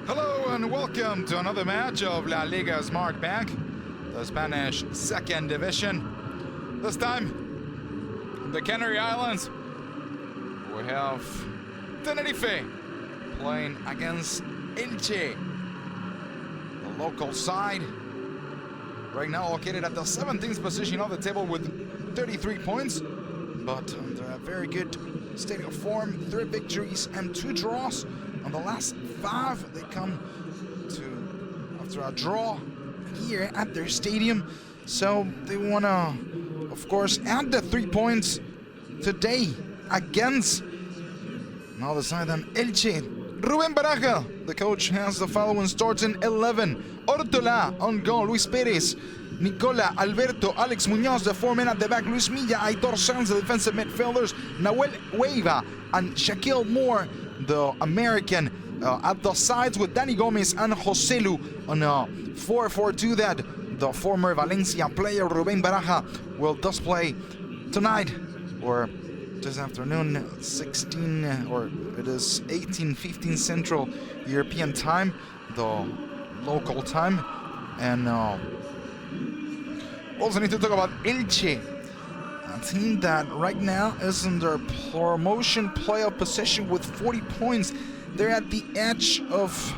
Hello and welcome to another match of La Liga Smart Bank, the Spanish second division. This time, the Canary Islands. We have Tenerife playing against Elche, the local side. Right now located at the 17th position of the table with 33 points, but under a very good state of form, 3 victories and 2 draws. On the last 5, they come to after a draw here at their stadium. So they want to, of course, add the 3 points today against on the side than Elche. Rubén Baraja, the coach, has the following starting 11. Ortola on goal, Luis Perez, Nicola, Alberto, Alex Muñoz, the 4 men at the back, Luis Milla, Aitor Sanz, the defensive midfielders, Nahuel Hueva, and Shaquille Moore, the American, at the sides with Danny Gomez and Joselu on a 4-4-2 that the former Valencia player Rubén Baraja will display tonight, or this afternoon, 18:15 Central European time, the local time. And also need to talk about Elche, a team that right now is in their promotion playoff position with 40 points. They're at the edge of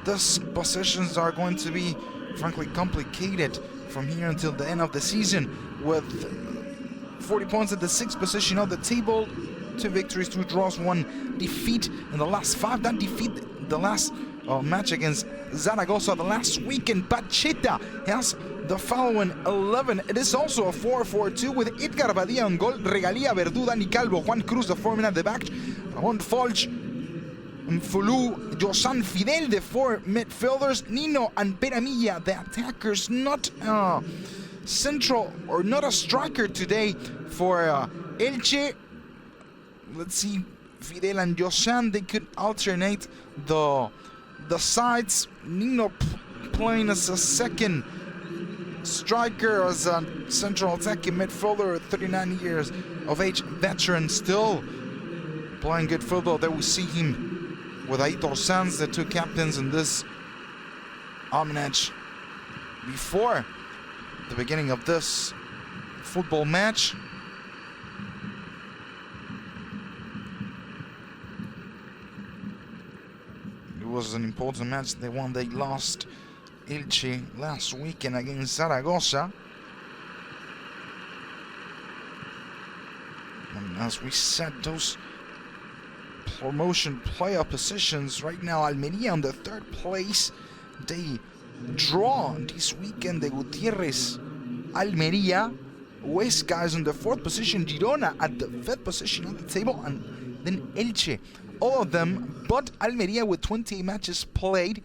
these positions are going to be, frankly, complicated from here until the end of the season, with 40 points at the 6th position of the table, 2 victories, 2 draws, 1 defeat in the last 5. That defeat, the last match against Zaragoza the last weekend. Pacheta has the following 11. It is also a 4-4-2 with Edgar Badia on goal, Regalia, Verdú, Dani Calvo, Juan Cruz, the 4 men at the back, Ramon Folch, Mfulu, Josan Fidel, the 4 midfielders, Nino and Peramilla, the attackers. Not central or not a striker today for Elche. Let's see, Fidel and Josan, they could alternate the sides. Nino playing as a second striker, as a central attacking midfielder, 39 years of age, veteran, still playing good football. There we see him with Aitor Sanz, the 2 captains in this match before the beginning of this football match. It was an important match. They won, they lost Elche last weekend against Zaragoza. And as we said, those promotion playoff positions right now, Almeria on the 3rd place. They draw this weekend, the Gutierrez Almeria. Huesca is in the 4th position, Girona at the 5th position on the table, and then Elche. All of them but Almeria with 28 matches played.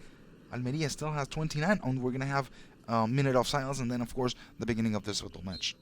Almeria still has 29, and we're going to have a minute of silence, and then, of course, the beginning of this football match.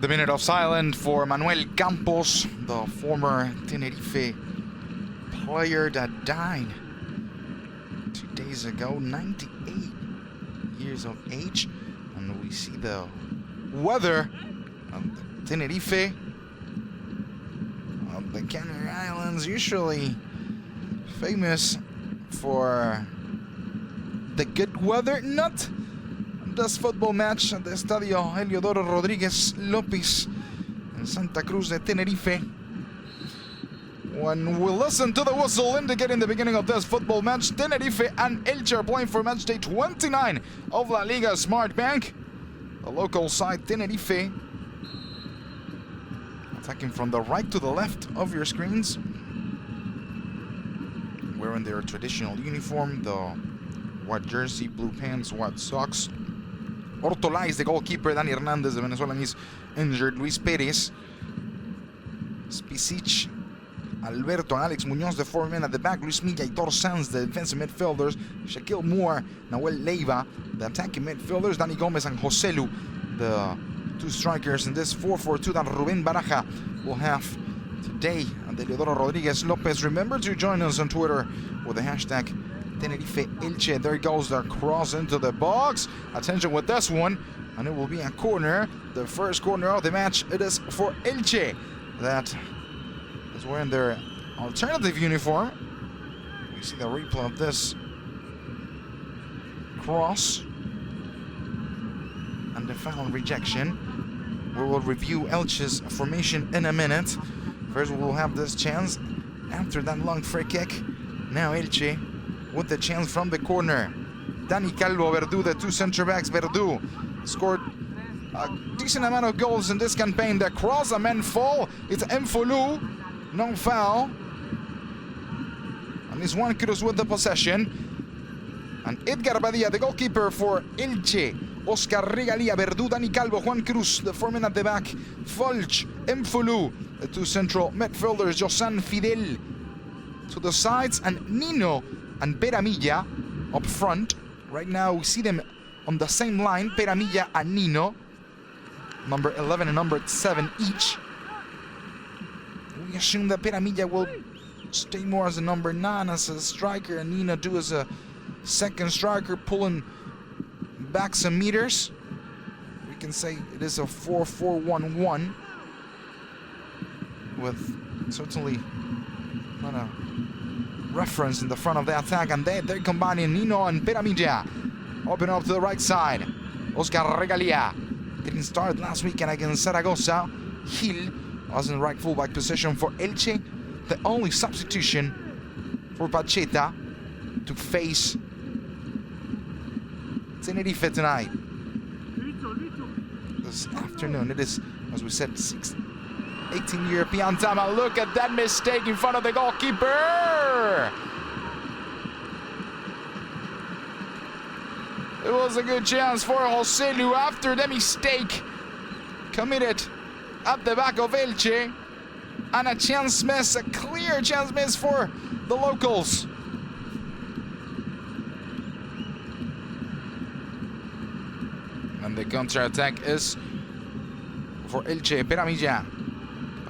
The minute of silence for Manuel Campos, the former Tenerife player that died 2 days ago, 98 years of age. And we see the weather of Tenerife, of the Canary Islands, usually famous for the good weather. Not this football match at the Estadio Heliodoro Rodríguez López in Santa Cruz de Tenerife. When we listen to the whistle indicating the beginning of this football match, Tenerife and Elche are playing for match day 29 of La Liga Smart Bank. The local side, Tenerife, attacking from the right to the left of your screens, wearing their traditional uniform, the white jersey, blue pants, white socks. Ortola is the goalkeeper. Dani Hernandez, the Venezuelan, is injured. Luis Perez, Spicic, Alberto and Alex Munoz, the four men at the back. Luis Milla, Hitor Sanz, the defensive midfielders. Shaquille Moore, Nahuel Leiva, the attacking midfielders. Dani Gomez and Joselu, the two strikers in this 4-4-2 that Ruben Baraja will have today. And Eliodoro Rodriguez Lopez. Remember to join us on Twitter with the hashtag Tenerife Elche. There goes the cross into the box. Attention with this one, and it will be a corner. The first corner of the match. It is for Elche, that is wearing their alternative uniform. We see the replay of this cross and the final rejection. We will review Elche's formation in a minute. First, we will have this chance after that long free kick. Now Elche with the chance from the corner. Dani Calvo, Verdu, the two center backs. Verdu scored a decent amount of goals in this campaign. The cross, a man fall. It's Mfulu, no foul. And it's Juan Cruz with the possession. And Edgar Badia, the goalkeeper for Elche. Oscar Regalia, Verdu, Dani Calvo, Juan Cruz, the four men at the back. Folch, Mfulu, the two central midfielders. Josan Fidel to the sides, and Nino and Peramilla up front. Right now we see them on the same line, Peramilla and Nino, number 11 and number 7 each. We assume that Peramilla will stay more as a number 9, as a striker, and Nino do as a second striker, pulling back some meters. We can say it is a 4-4-1-1 with certainly not a reference in the front of the attack, and they're combining Nino and Peramilla. Open up to the right side. Oscar Regalia didn't start last weekend against Zaragoza. Gil was in right fullback position for Elche. The only substitution for Pacheta to face Tenerife tonight. This afternoon, it is, as we said, 18 European time. And look at that mistake in front of the goalkeeper. It was a good chance for Joselu after the mistake committed at the back of Elche. And a chance miss, a clear chance miss for the locals. And the counter-attack is for Elche. Peramilla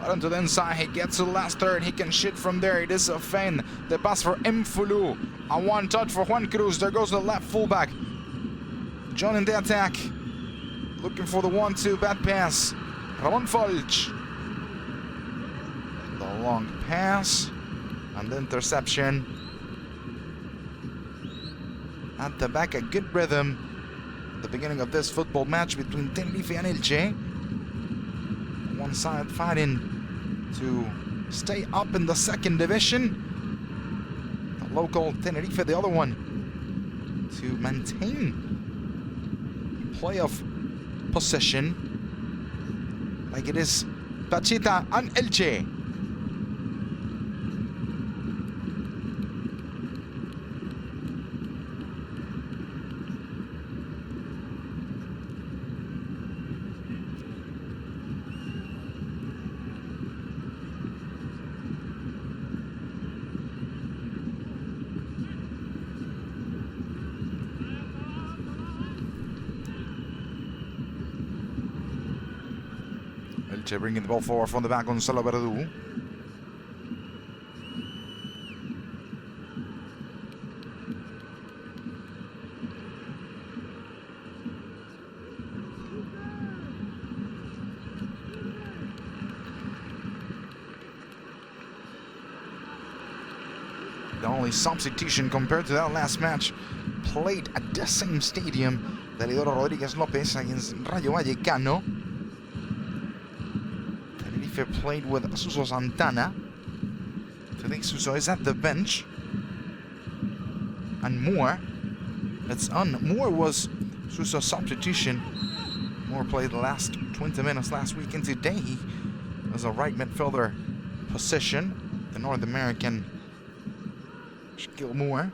out onto the inside, he gets to the last third, he can shoot from there. It is a feint. The pass for Mfulu, a one touch for Juan Cruz. There goes the left fullback. John in the attack, looking for the 1-2, bad pass. Ramon Folch. The long pass and the interception. At the back, a good rhythm at the beginning of this football match between Tenerife and Elche. One side fighting to stay up in the second division. The local Tenerife, the other one to maintain playoff possession like it is Pacheta and Elche. Elche bringing the ball forward from the back, Gonzalo Verdu. The only substitution compared to that last match played at the same stadium, the Eliodoro Rodriguez Lopez against Rayo Vallecano. Tenerife played with Suso Santana. Today Suso is at the bench. And Moore, it's on. Moore was Suso's substitution. Moore played the last 20 minutes last week, and today he was a right midfielder position. The North American Gilmore.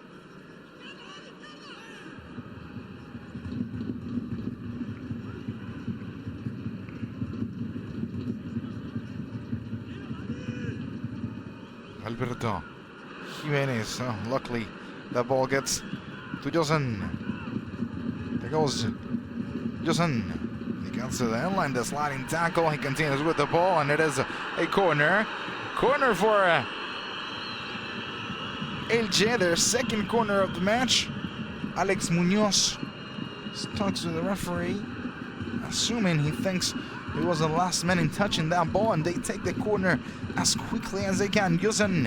Alberto Jimenez. Oh, luckily, that ball gets to Josen. There goes Josen. He gets to the end line, the sliding tackle. He continues with the ball, and it is a corner. Corner for Elche, their second corner of the match. Alex Munoz talks to the referee, assuming he thinks it was the last man in touching that ball, and they take the corner as quickly as they can. Using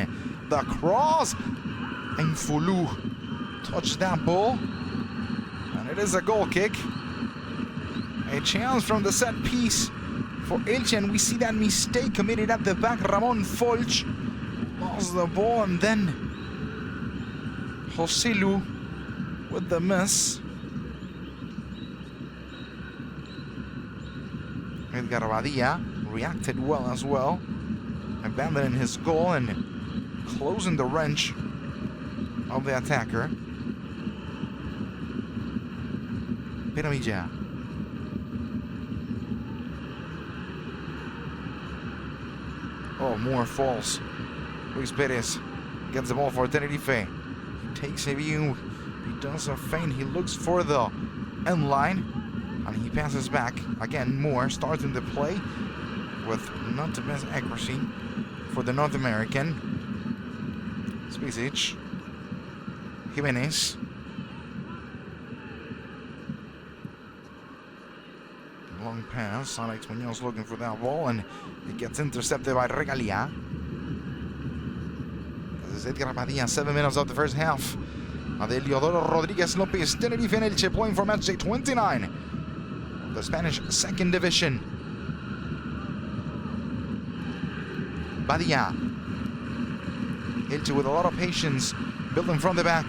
the cross, and Fulu touched that ball, and it is a goal kick. A chance from the set piece for Elche, and we see that mistake committed at the back. Ramon Folch lost the ball, and then Joselu with the miss. Edgar Badia reacted well as well, abandoning his goal and closing the wrench of the attacker. Piramilla. Oh, more falls. Luis Perez gets the ball for Tenerife. He takes a view. He does a feint. He looks for the end line, and he passes back. Again, Moore starting the play with not the best accuracy for the North American. Spicic. Jimenez. Long pass. Alex Munoz looking for that ball, and it gets intercepted by Regalia. This is Edgar Badia, 7 minutes of the first half. Adeliodoro Rodriguez Lopez, Tenerife and Elche playing for match day 29. The Spanish second division. Badia. Elche with a lot of patience, building from the back.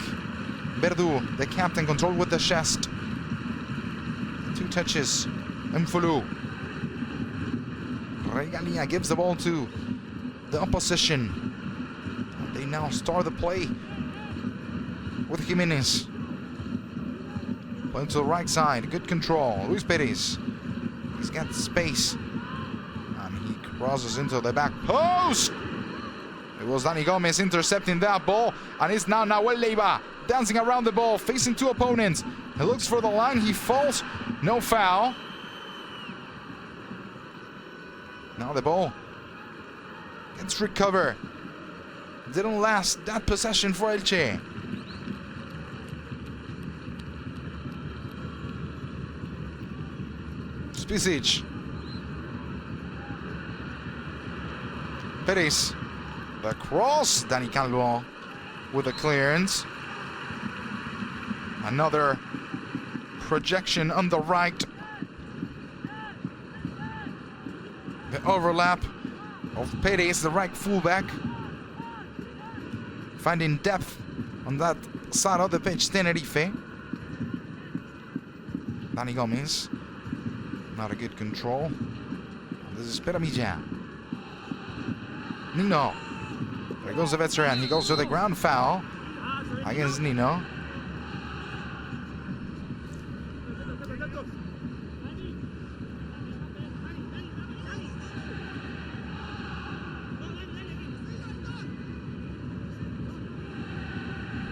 Verdu, the captain, controlled with the chest. 2 touches. Mfulu. Regalia gives the ball to the opposition. And they now start the play with Jimenez. Playing to the right side. Good control. Luis Perez. He's got space. And he crosses into the back post. It was Dani Gomez intercepting that ball. And it's now Nahuel Leiva dancing around the ball, facing 2 opponents. He looks for the line. He falls. No foul. Now the ball gets recovered. Didn't last that possession for Elche. Spicic. Perez. The cross. Dani Calvo with a clearance. Another projection on the right. The overlap of Perez, the right fullback. Finding depth on that side of the pitch, Tenerife. Dani Gomez. Not a good control. This is Piramilla. Nino. There goes the veteran. He goes to the ground, foul against Nino.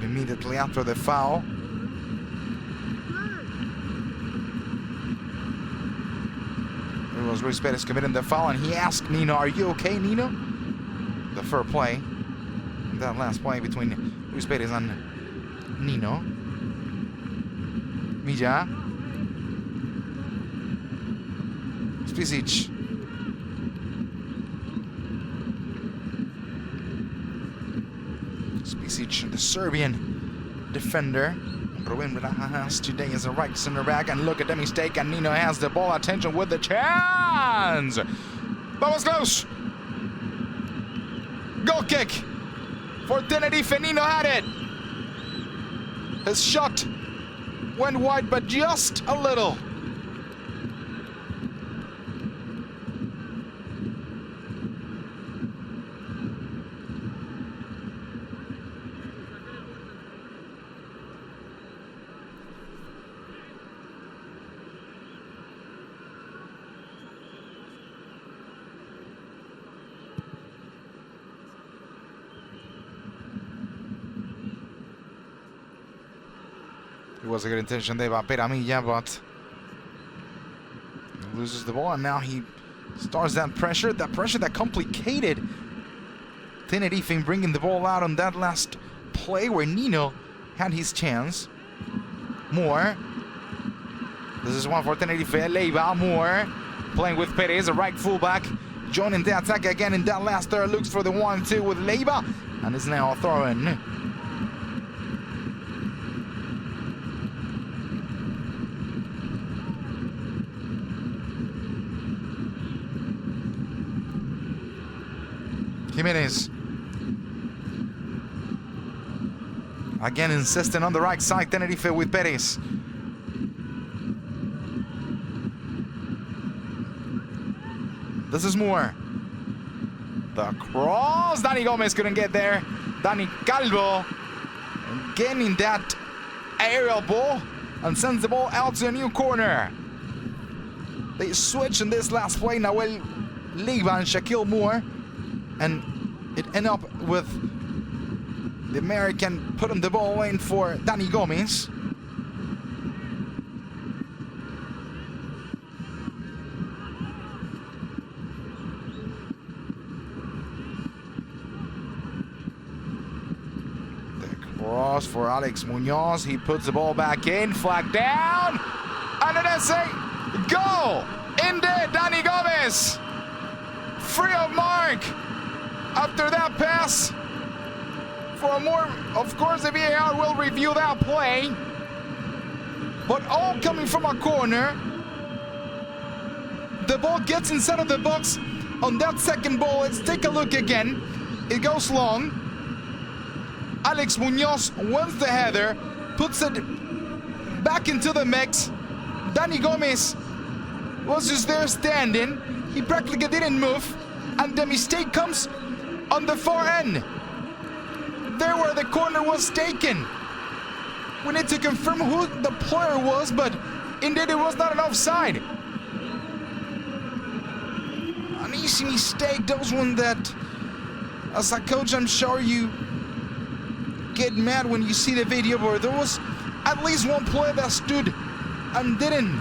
Immediately after the foul. It was Luis Perez committing the foul, and he asked Nino, "Are you okay, Nino?" The fair play. That last play between Luis Perez and Nino. Milla. Spicic. Spicic, the Serbian defender. Ruben Barajas today is a right center back, and look at the mistake, and Nino has the ball. Attention with the chance. That was close. Goal kick. for Tenerife. Nino had it. His shot went wide, but just a little. It was a good intention there by Peramilla, but he loses the ball, and now he starts that pressure that complicated Tenerife in bringing the ball out on that last play where Nino had his chance. Moore. This is one for Tenerife. Leiva, Moore playing with Perez, a right fullback, joining the attack again in that last third. Looks for the 1-2 with Leiva, and is now throwing. Jimenez again insisting on the right side. Tenerife with Perez. This is Moore. The cross. Dani Gomez couldn't get there. Dani Calvo gaining that aerial ball and sends the ball out to a new corner. They switch in this last play. Nahuel Leiva and Shaquille Moore. And it ended up with the American putting the ball in for Dani Gomez. The cross for Alex Munoz. He puts the ball back in. Flag down. And an essay. Goal! Indeed, Dani Gomez. Free of mark. After that pass, for more, of course, the VAR will review that play. But all coming from a corner. The ball gets inside of the box on that second ball. Let's take a look again. It goes long. Alex Munoz wins the header, puts it back into the mix. Dani Gomez was just there standing. He practically didn't move. And the mistake comes on the far end, there where the corner was taken. We need to confirm who the player was, but indeed it was not an offside. An easy mistake, those one that, as a coach, I'm sure you get mad when you see the video, but there was at least one player that stood and didn't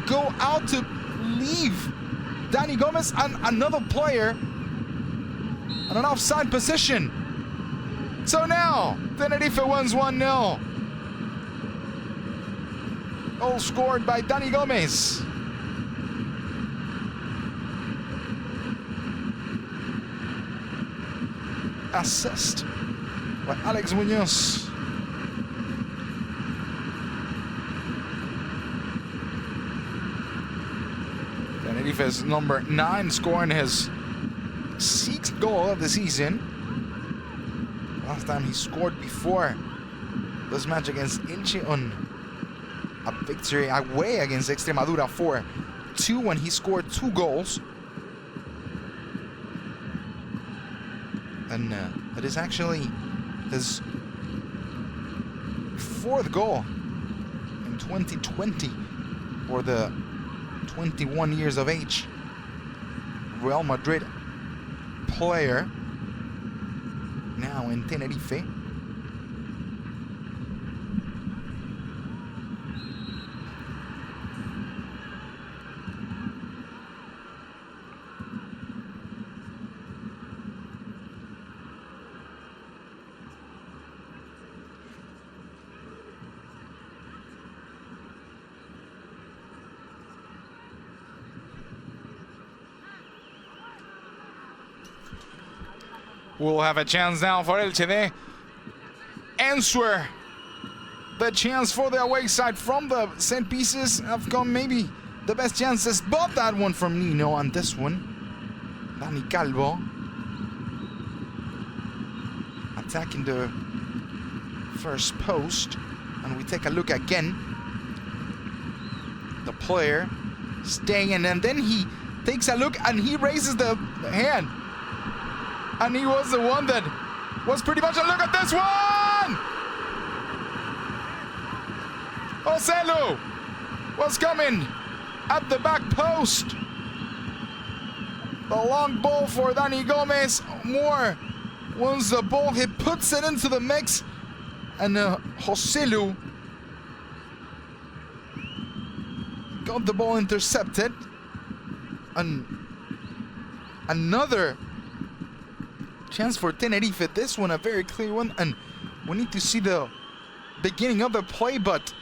go out to leave Dani Gomez, and another player on an offside position. So now, Tenerife wins 1-0. Goal scored by Dani Gomez. Assist by Alex Munoz. Tenerife's number 9 scoring his 6th goal of the season. Last time he scored before this match against Elche on a victory away against Extremadura 4-2 when he scored 2 goals. And it is actually his 4th goal in 2020 for the 21 years of age Real Madrid player, now in Tenerife. We'll have a chance now for Elche to answer the chance for the away side from the set pieces. Have come maybe the best chances, but that one from Nino and this one, Dani Calvo. A attacking the first post. And we take a look again. The player staying, and then he takes a look and he raises the hand. And he was the one that was pretty much a look at this one! Oselu was coming at the back post. The long ball for Dani Gomez. Moore wins the ball. He puts it into the mix. And Oselu got the ball intercepted. And another chance for Tenerife. This one a very clear one. And we need to see the beginning of the play, but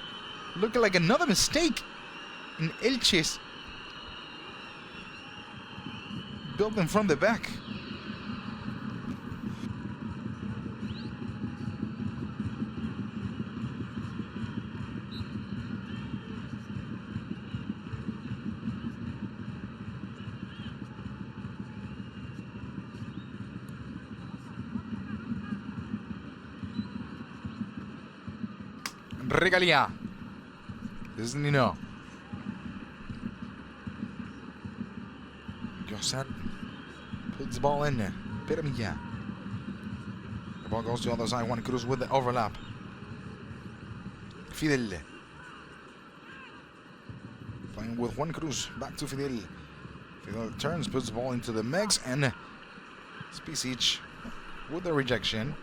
looking like another mistake in Elche's building from the back. Regalia. This is Nino. Gossard puts the ball in there. Piramilla. The ball goes to the other side. Juan Cruz with the overlap. Fidel. Playing with Juan Cruz. Back to Fidel. Fidel turns, puts the ball into the mix, and Spicic with the rejection.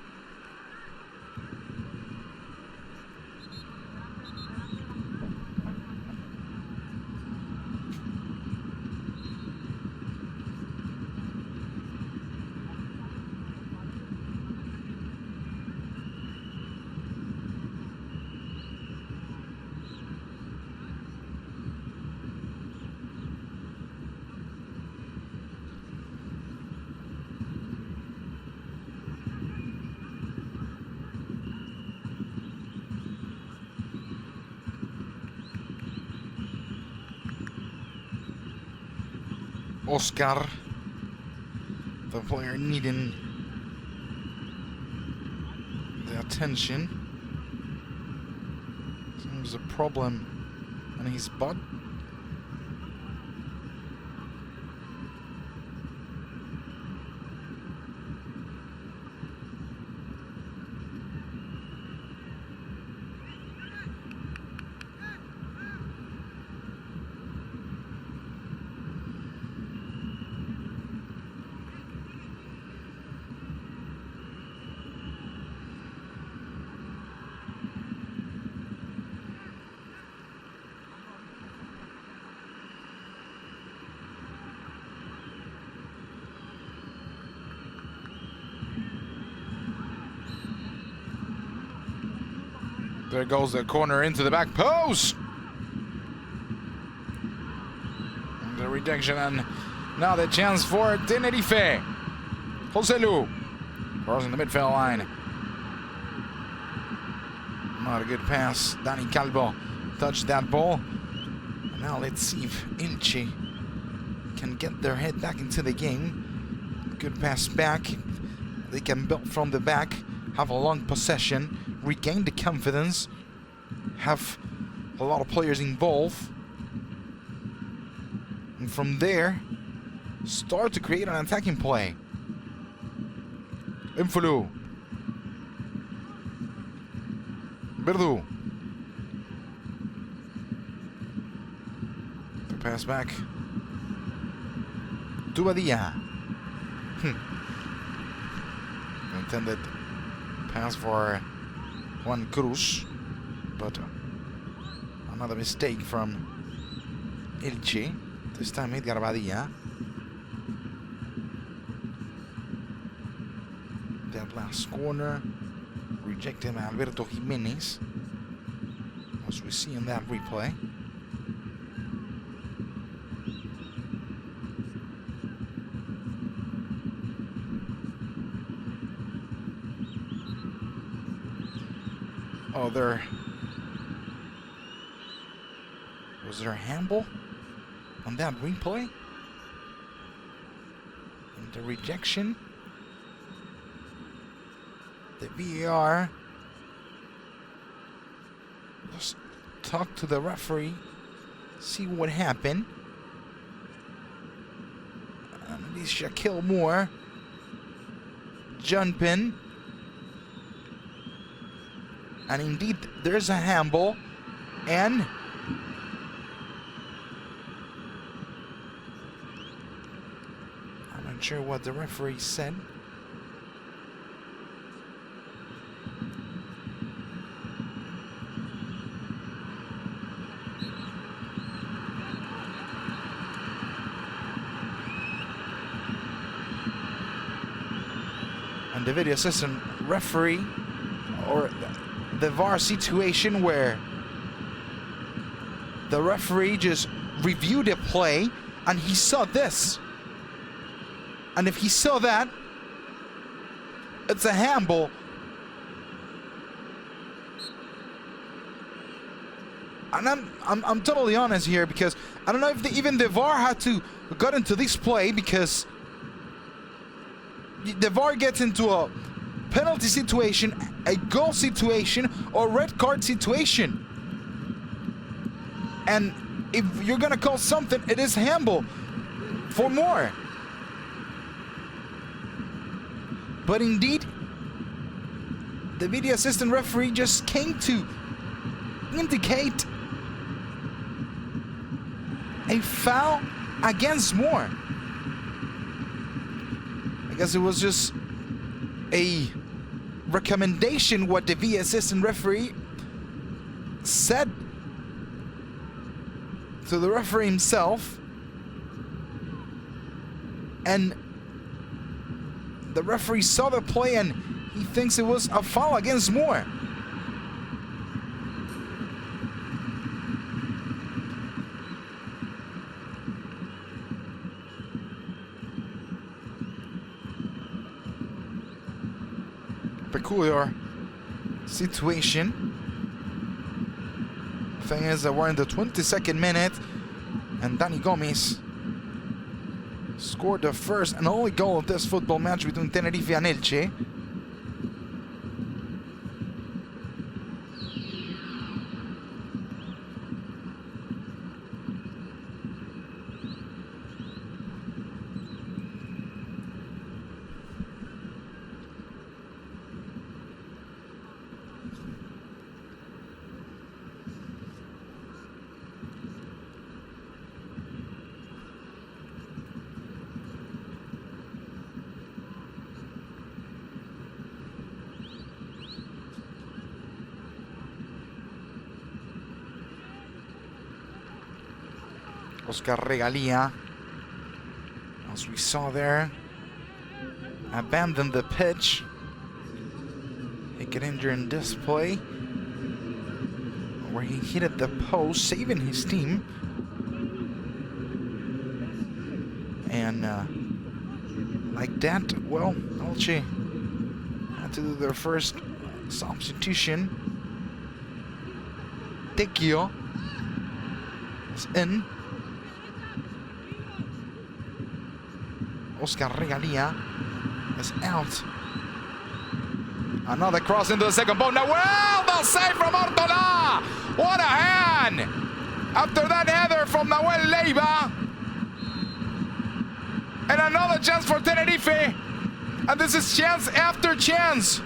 Oscar, the player needing the attention. Seems a problem on his butt. There goes the corner into the back post. And the rejection, and now the chance for Tenerife. Oselu crossing the midfield line. Not a good pass. Dani Calvo touched that ball. And now let's see if Elche can get their head back into the game. Good pass back. They can build from the back, have a long possession, regain the confidence, have a lot of players involved, and from there start to create an attacking play. Infulu, Verdu, the pass back to Badia. Intended pass for Juan Cruz, but another mistake from Elche. This time Edgar Badia. That last corner rejected by Alberto Jimenez, as we see in that replay. Oh, was there a handball on that replay? And the rejection the VAR. Just talk to the referee, see what happened. And it is Shaquille Moore jumping. And indeed, there's a handball. And I'm not sure what the referee said. And the video assistant referee, or the VAR situation where the referee just reviewed the play and he saw this. And if he saw that, it's a handball. And I'm totally honest here, because I don't know if even the VAR had to got into this play, because the VAR gets into a penalty situation, a goal situation, or red card situation. And if you're gonna call something, it is handball for more. But indeed, the video assistant referee just came to indicate a foul against Moore. I guess it was just a recommendation what the VAR assistant referee said to the referee himself, and the referee saw the play and he thinks it was a foul against Moore. Peculiar situation. Thing is that we're in the 22nd minute, and Danny Gomez scored the first and only goal of this football match between Tenerife and Elche. Oscar Regalia, as we saw there, abandoned the pitch. He got injured in this play, where he hit the post, saving his team. And like that, well, Elche had to do their first substitution. Tequio is in. Oscar Regalia is out. Another cross into the second ball. Now, well, the save from Ortola. What a hand! After that header from Nahuel Leiva. And another chance for Tenerife. And this is chance after chance.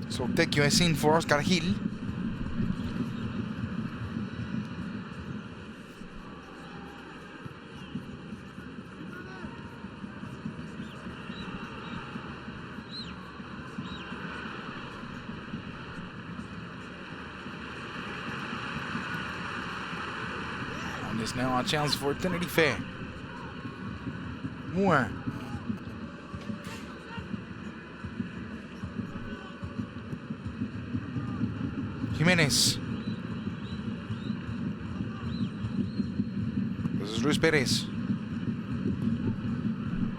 So Tequio is in for Oscar Gil. And there's now a chance for Tenerife. Moore. Jimenez. This is Luis Perez.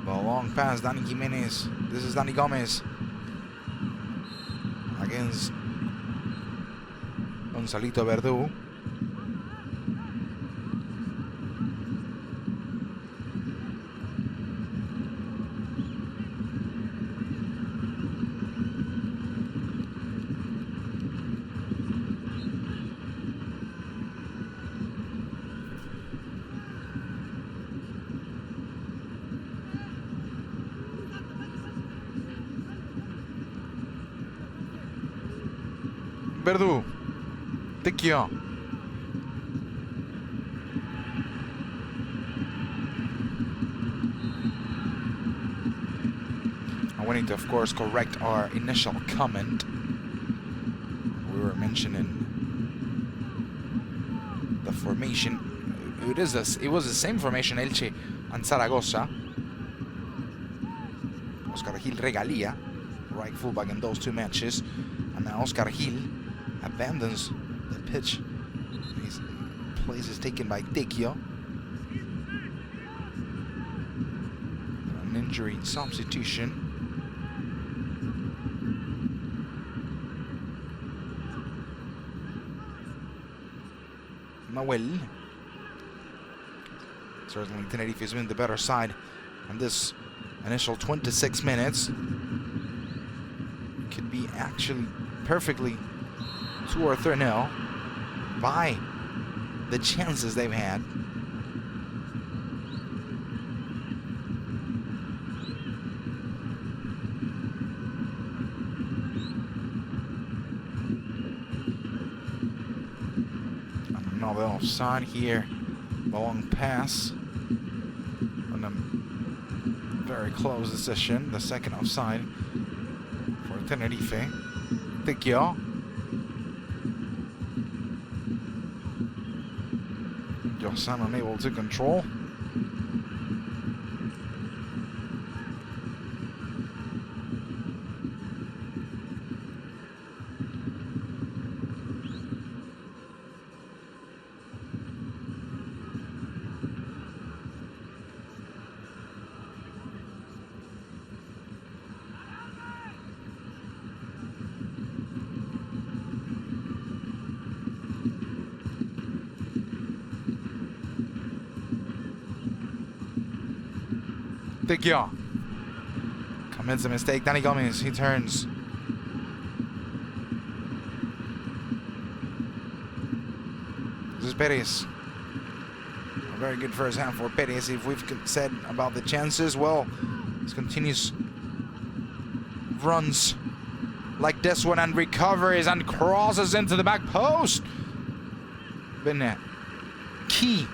The long pass, Dani Jimenez. This is Dani Gomez. Against Gonzalito Verdu. Verdu. Tequio. We need to, of course, correct our initial comment. We were mentioning the formation. It was the same formation Elche and Zaragoza. Oscar Gil Regalia, right fullback in those two matches, and now Oscar Gil abandons the pitch. His place is taken by Tequio. An injury substitution. Mauel. Certainly Tenerife has been the better side on this initial 26 minutes. Could be actually perfectly 2 or 3-0 by the chances they've had. Another offside here. The long pass on a very close decision. The second offside for Tenerife. Tequio. Josan unable to control. Tequio commits a mistake. Dani Gomez, he turns. This is Perez. A very good first half for Perez. If we've said about the chances, well, this continues runs like this one and recovers and crosses into the back post. Been key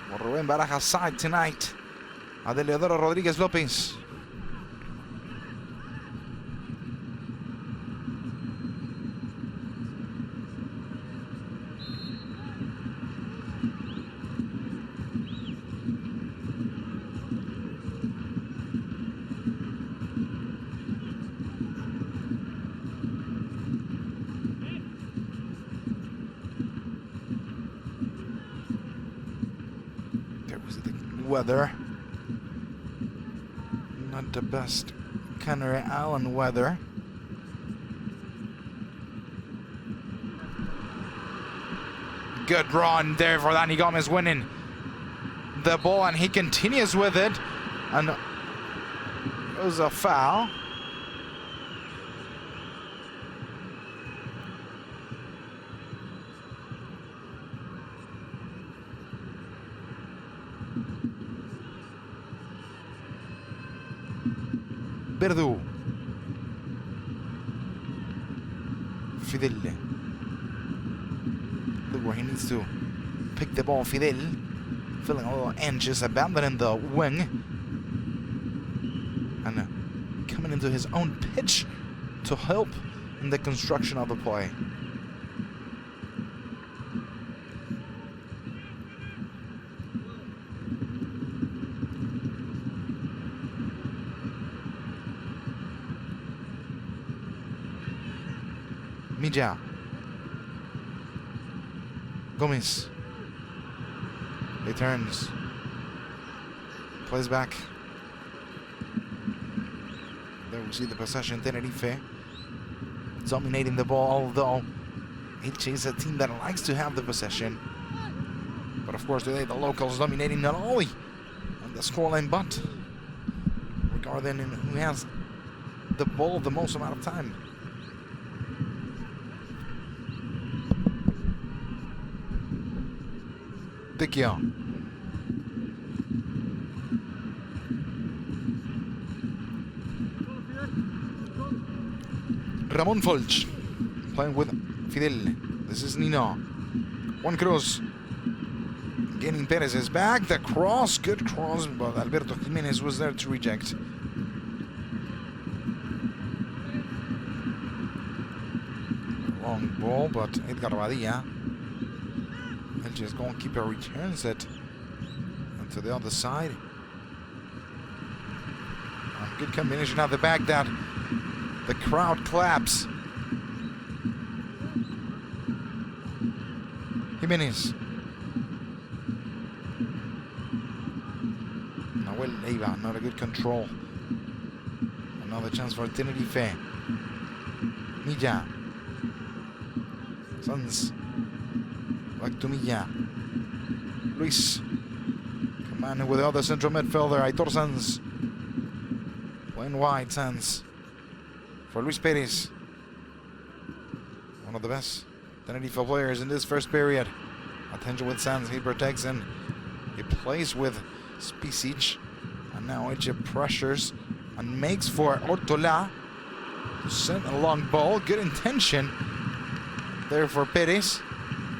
for Rubén Baraja's side tonight. Adeliodoro Rodríguez López. There was the weather. Not the best Canary Island weather. Good run there for Dani Gomez, winning the ball, and he continues with it. And it was a foul. Verdu. Fidel. Look where he needs to pick the ball. Fidel feeling a little anxious, abandoning the wing. And coming into his own pitch to help in the construction of the play. Mija. Gomez. Returns. Plays back There we see the possession. Tenerife dominating the ball, although Elche is a team that likes to have the possession. But of course today the locals dominating not only on the scoreline but regarding who has the ball the most amount of time. Tekia. Ramon Folch playing with Fidel. This is Nino. Juan Cruz getting Perez's back. The cross, good cross, but Alberto Jimenez was there to reject. Long ball, but Edgar Badilla, Elche's goalkeeper, returns it to the other side. Good combination at the back that the crowd claps. Jimenez. Nahuel Leiva, not a good control. Another chance for Tenerife. Milla. Sanz. Back to Milla. Luis. Commanding with the other central midfielder, Aitor Sanz. Playing wide, Sanz. For Luis Perez. One of the best Tenerife players in this first period. Attention with Sanz, he protects and he plays with Spicic. And now Elche pressures and makes for Ortola to send a long ball. Good intention there for Perez.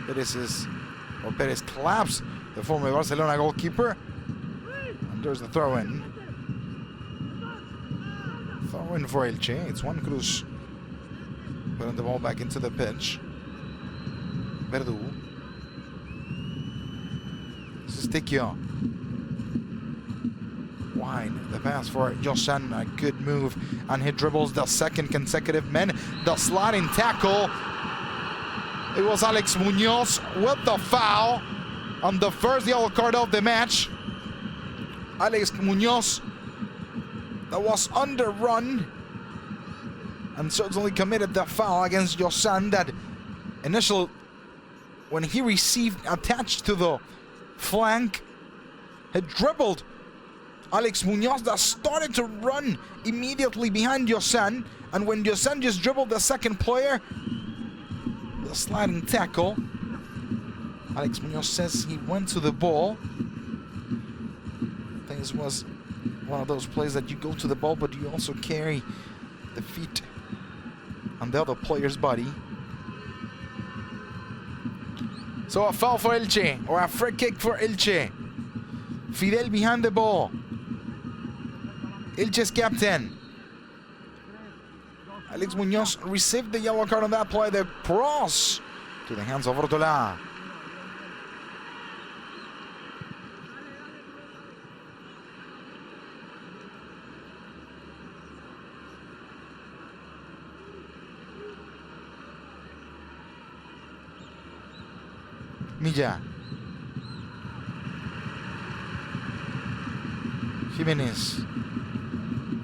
Perez claps the former Barcelona goalkeeper. And there's the throw-in. Throw-in for Elche. It's Juan Cruz putting the ball back into the pitch. Verde. This is Tekia. Wide. The pass for Josan. A good move. And he dribbles the second consecutive man. The sliding tackle. It was Alex Munoz with the foul on the first yellow card of the match. Alex Munoz that was underrun and certainly committed the foul against Josan that initial when he received attached to the flank, had dribbled Alex Munoz that started to run immediately behind Josan, and when Josan just dribbled the second player, the sliding tackle, Alex Munoz says he went to the ball. I think this was one of those plays that you go to the ball but you also carry the feet on the other player's body. So a foul for Elche, or a free kick for Elche. Fidel behind the ball. Elche's captain. Alex Munoz received the yellow card on that play. The cross to the hands of Ortola. Milla. Jimenez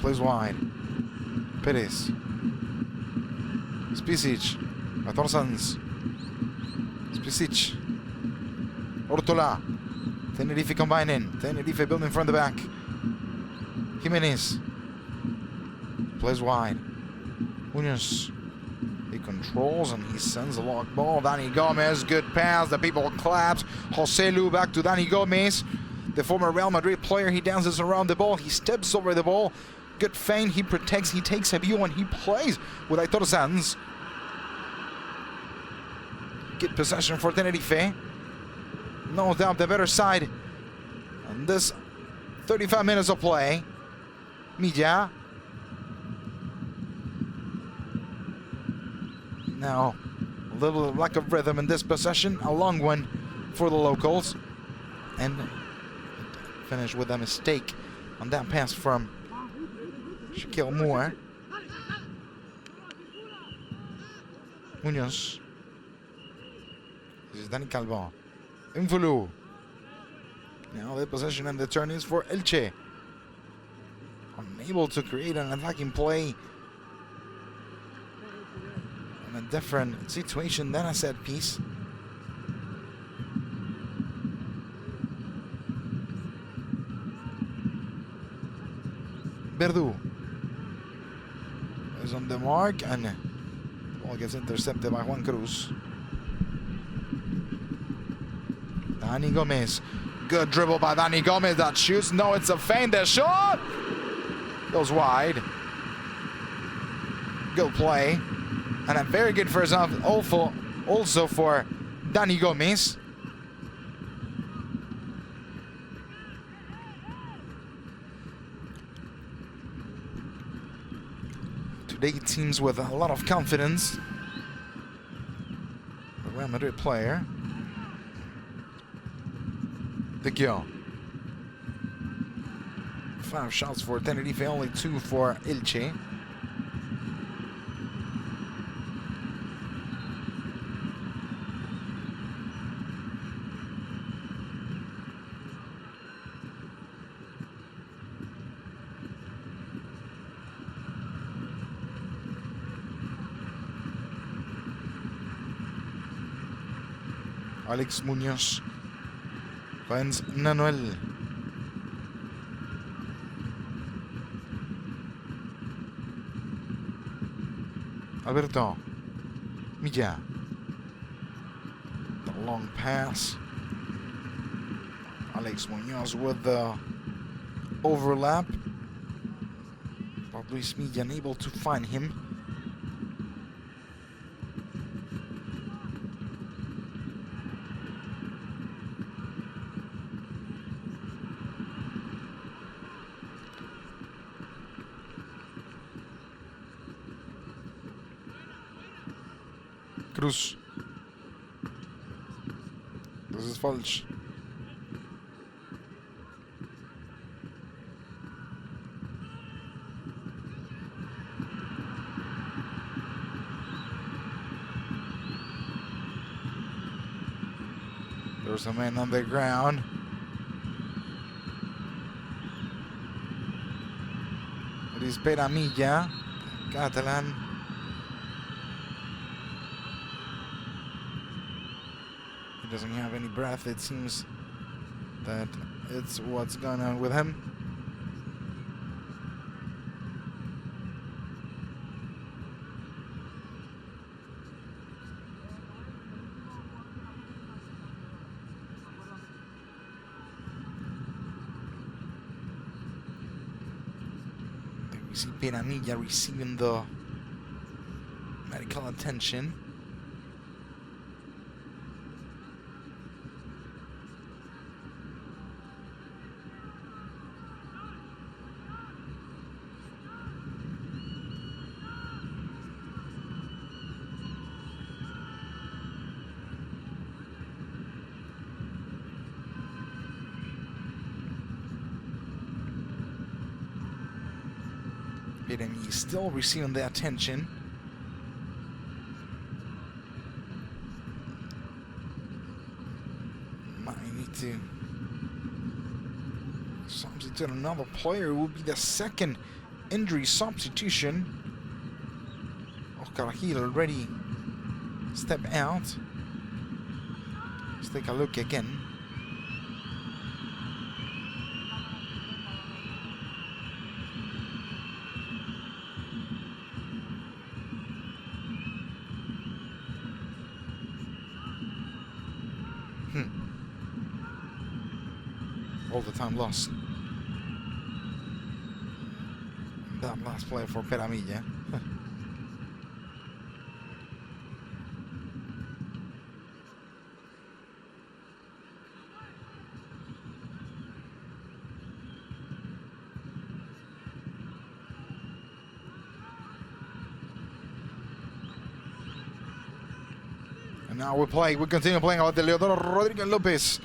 plays wide. Perez. Spicic. Aitor Sanz. Spicic. Ortola. Tenerife combining. Tenerife building from the back. Jimenez. Plays wide. Munoz. He controls and he sends a long ball. Dani Gomez, good pass. The people claps. Joselu back to Dani Gomez. The former Real Madrid player, he dances around the ball. He steps over the ball. Good feint. He protects. He takes a view and he plays with Aitor Sanz. Good possession for Tenerife. No doubt the better side on this 35 minutes of play. Milla. Now, a little lack of rhythm in this possession. A long one for the locals. And finish with a mistake on that pass from Shaquille Moore. Munoz. This is Dani Calvon. Mvulu. Now the possession and the turn is for Elche. unable to create an attacking play in a different situation than a set piece. Verde is on the mark, and the ball gets intercepted by Juan Cruz. Dani Gomez. Good dribble by Dani Gomez. That shoots. No, it's a feint. The shot goes wide. Good play. And a very good first half also for Dani Gomez. Today teams with a lot of confidence. The Real Madrid player. De Gea. 5 shots for Tenerife, only 2 for Elche. Alex Munoz. Renz Nanuel. Alberto. Milla. The long pass. Alex Munoz with the overlap. But Luis Milla unable to find him. Cruz. Das ist falsch. There's a man on the ground. It is Peramilla, Catalan. He doesn't have any breath. It seems that it's what's going on with him. We see Peramilla receiving the medical attention. He's still receiving the attention. Might need to substitute another player. It will be the second injury substitution. Oscar Gil already stepped out. Let's take a look again. All the time lost. That last play for Peramilla. And now we continue playing out the Leodoro Rodriguez Lopez.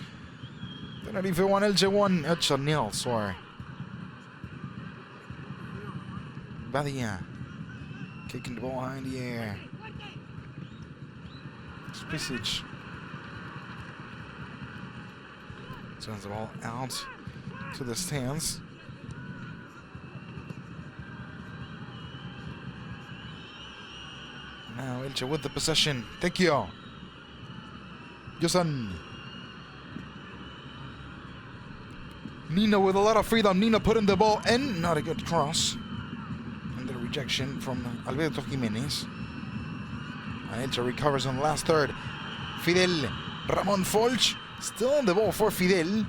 Tenerife 1, Elche 1, 8-0, sorry. Verde kicking the ball high in the air. Spicic turns the ball out to the stands. Now Elche with the possession. Tekio. Yosan. Nino with a lot of freedom. Nino putting the ball in. Not a good cross. And the rejection from Alberto Jimenez. And Elche recovers on the last third. Fidel. Ramon Folch. Still on the ball for Fidel.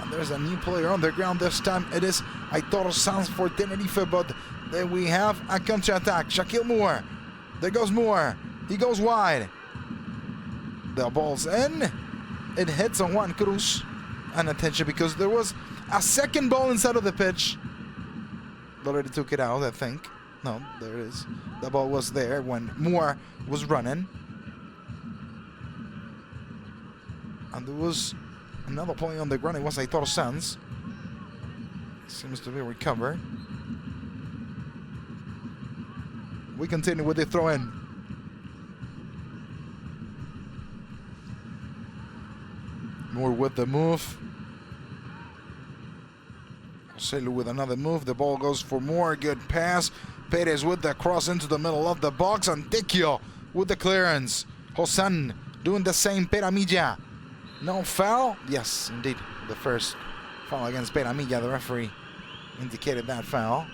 And there's a new player on the ground. This time it is Aitor Sanz for Tenerife. But then we have a counter-attack. Shaquille Moore. There goes Moore. He goes wide. The ball's in. It hits on Juan Cruz. And attention, because there was a second ball inside of the pitch. They already took it out, I think. No, there it is. The ball was there when Moore was running. And there was another play on the ground. It was Aitor Sanz. Seems to be recovered. We continue with the throw-in. Moore with the move. Selu with another move. The ball goes for Moore. Good pass. Perez with the cross into the middle of the box. And Tekio with the clearance. Hosan doing the same. Peramilla. No foul? Yes, indeed. The first foul against Peramilla. The referee indicated that foul.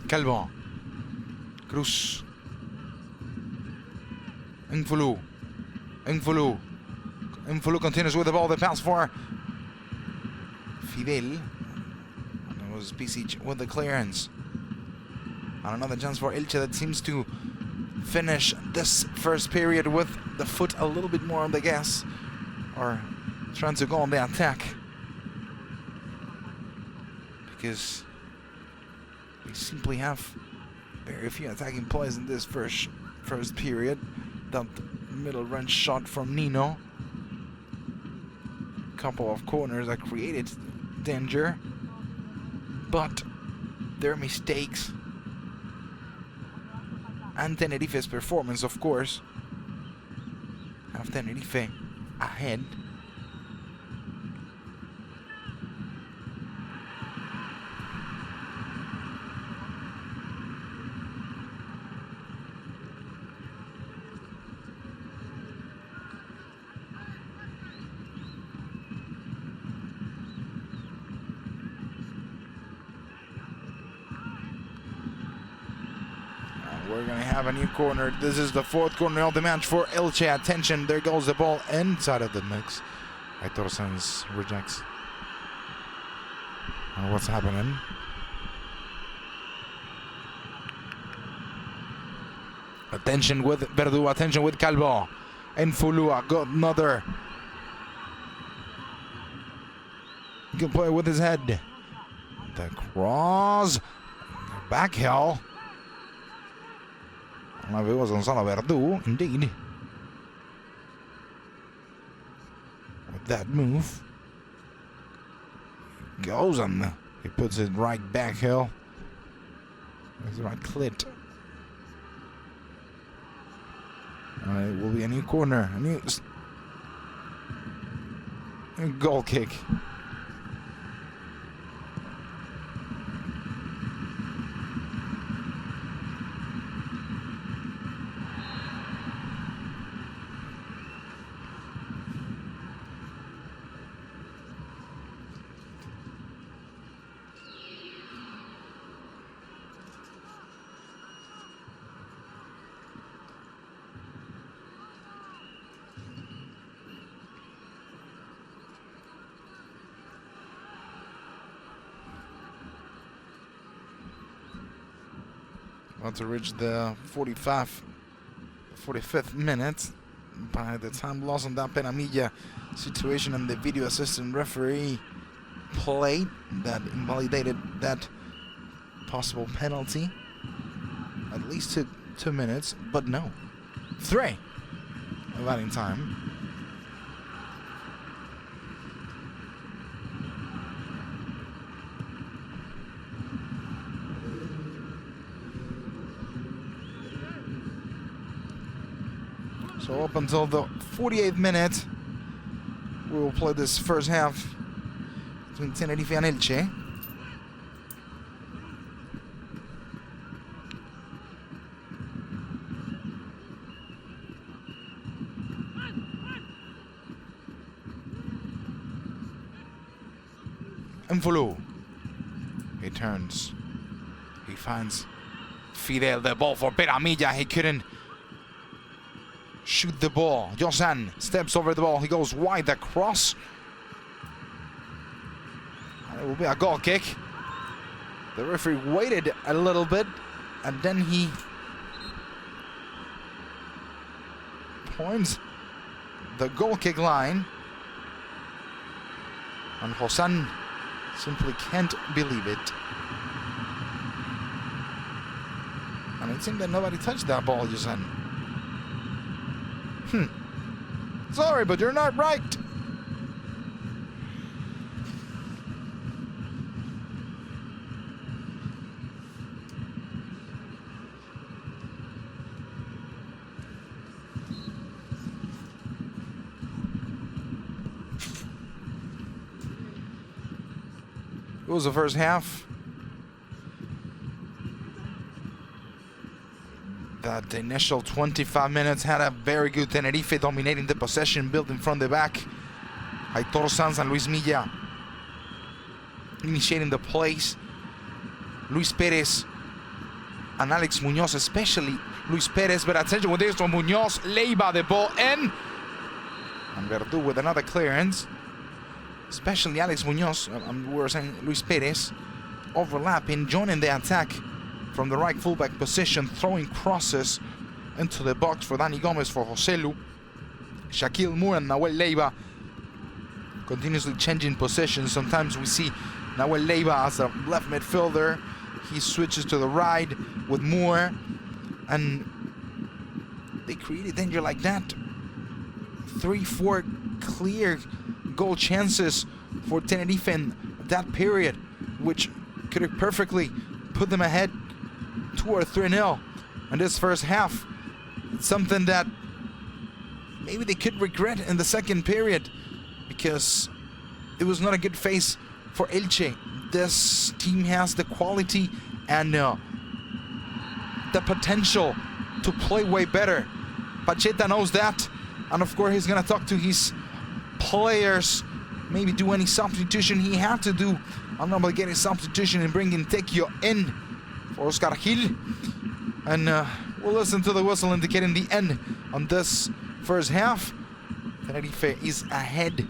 Calvon. Cruz. Ngfulu. Ngfulu continues with the ball. The pass for Fidel. And it was Pisic with the clearance. And another chance for Elche that seems to finish this first period with the foot a little bit more on the gas. Or trying to go on the attack. Because we simply have very few attacking plays in this first period. That middle range shot from Nino. Couple of corners that created danger, but their mistakes and Tenerife's performance, of course, have Tenerife ahead. We're going to have a new corner. This is the fourth corner of the match for Elche. Attention, there goes the ball inside of the mix. Aitor Sanz rejects. What's happening? Attention with Verde, attention with Calvo. And Fulua got another. Good play with his head. The cross. Back heel. It was Gonzalo Verdu, indeed. With that move. Goes and he puts it right back heel. With the right clit. And it will be a new corner. A new goal kick. About to reach the 45th minute. By the time lost on that Peramilla situation, and the video assistant referee play that invalidated that possible penalty. At least 2 minutes, but no. 3. of adding time. So up until the 48th minute, we will play this first half between Tenerife and Elche. Mvulu. He turns. He finds Fidel, the ball for Peramilla. He couldn't shoot the ball. Josan steps over the ball. He goes wide across. And it will be a goal kick. The referee waited a little bit and then he points the goal kick line. And Josan simply can't believe it. And it seemed that nobody touched that ball, Josan. Sorry, but you're not right. It was the first half. That initial 25 minutes had a very good Tenerife dominating the possession, building from the back. Aitor Sanz and Luis Milla initiating the plays. Luis Perez and Alex Munoz, especially Luis Perez, but attention with this from Munoz. Leiva the ball in. And Verde with another clearance. Especially Alex Munoz, we were saying Luis Perez, overlapping, joining the attack from the right fullback position, throwing crosses into the box for Dani Gomez, for Joselu. Shaquille Moore and Nahuel Leiva continuously changing positions. Sometimes we see Nahuel Leiva as a left midfielder. He switches to the right with Moore, and they created danger like that. 3-4 clear goal chances for Tenerife in that period, which could have perfectly put them ahead 2 or 3-0 in this first half. It's something that maybe they could regret in the second period, because it was not a good phase for Elche. This team has the quality and the potential to play way better. Pacheta knows that, and of course he's gonna talk to his players, maybe do any substitution he had to do. I'll normally get a substitution and bring in Tekio in for Oscar Gil. And we'll listen to the whistle indicating the end on this first half. Tenerife is ahead.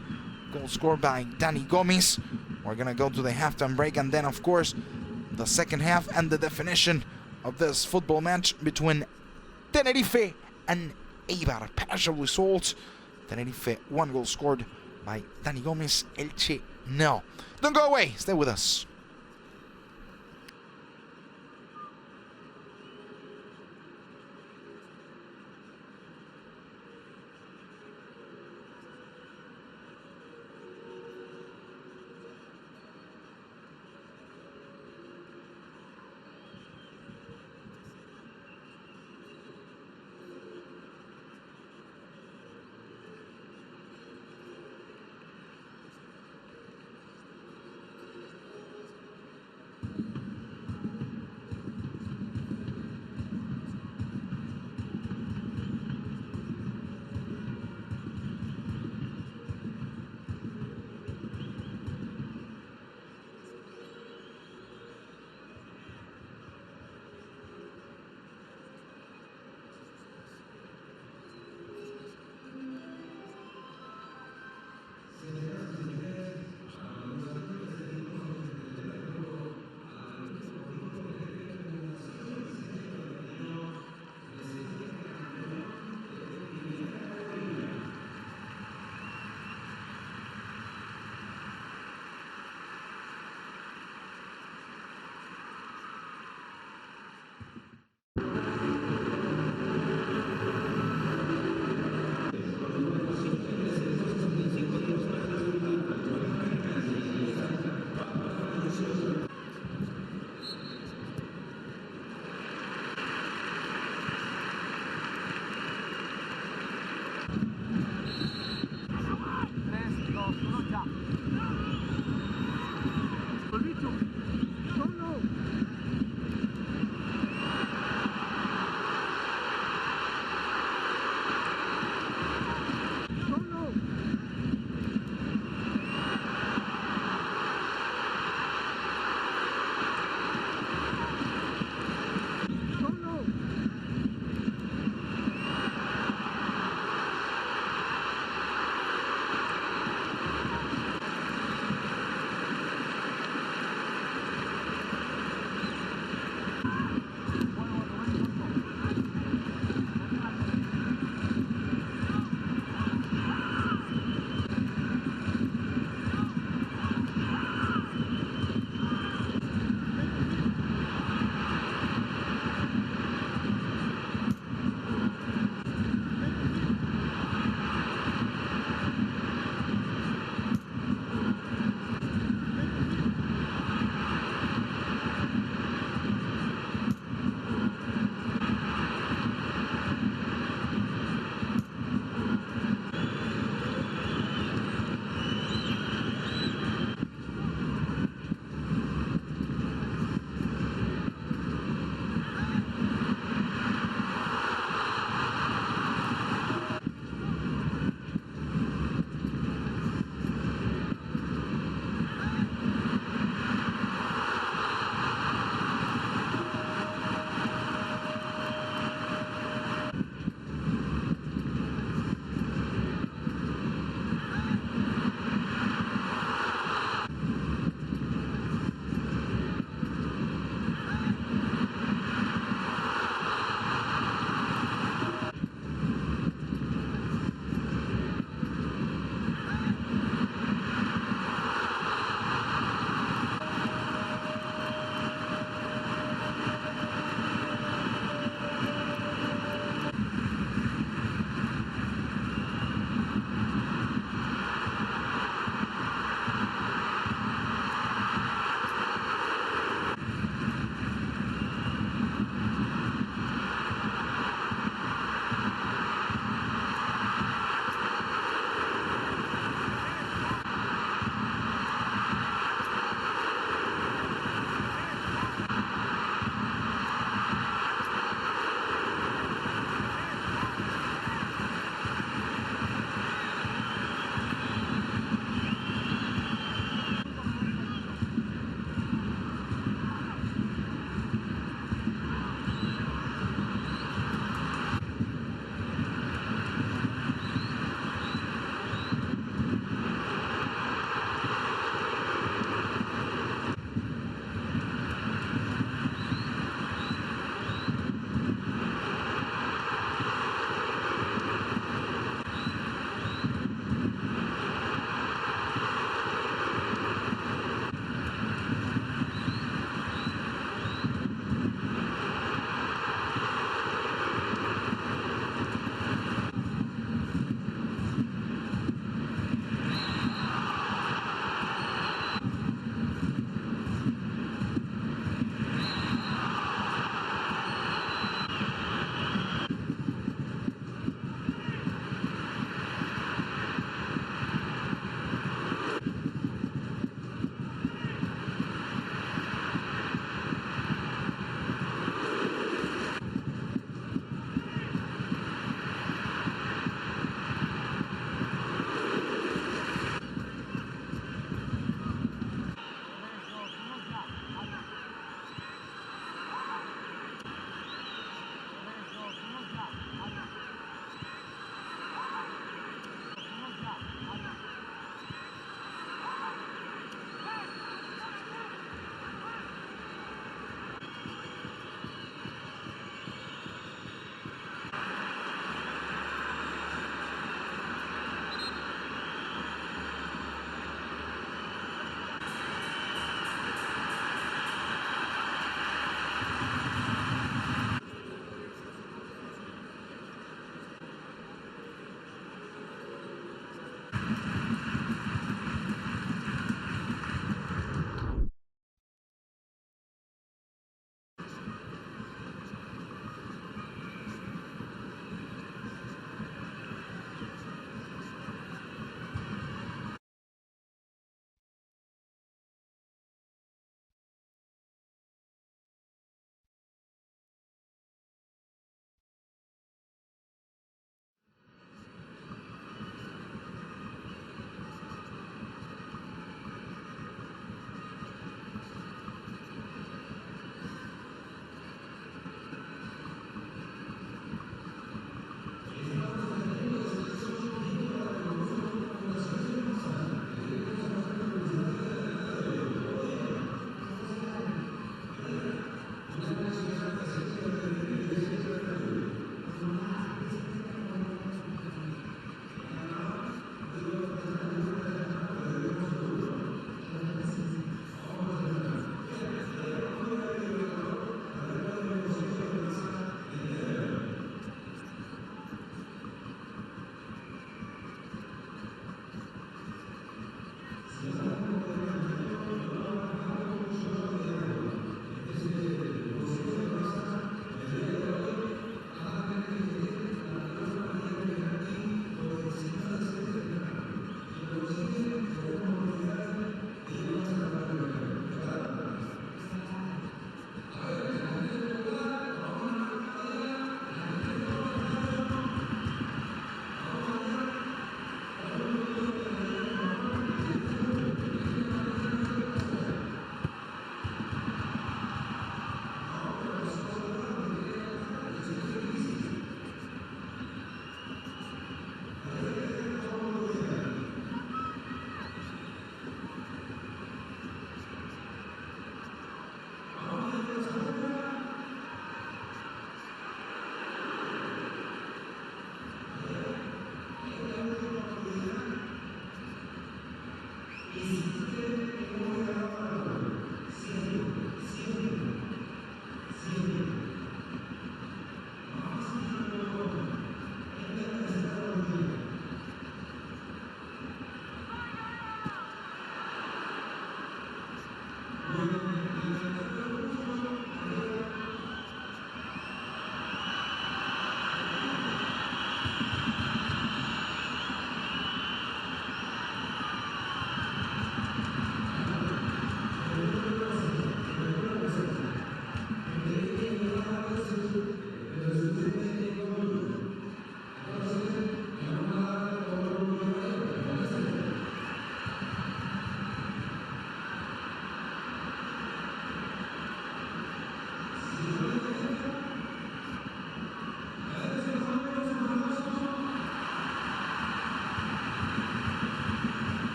Goal scored by Dani Gomez. We're gonna go to the halftime break, and then of course the second half and the definition of this football match between Tenerife and Eibar. Partial results: Tenerife 1 goal scored by Dani Gomez, Elche 0. Don't go away, stay with us.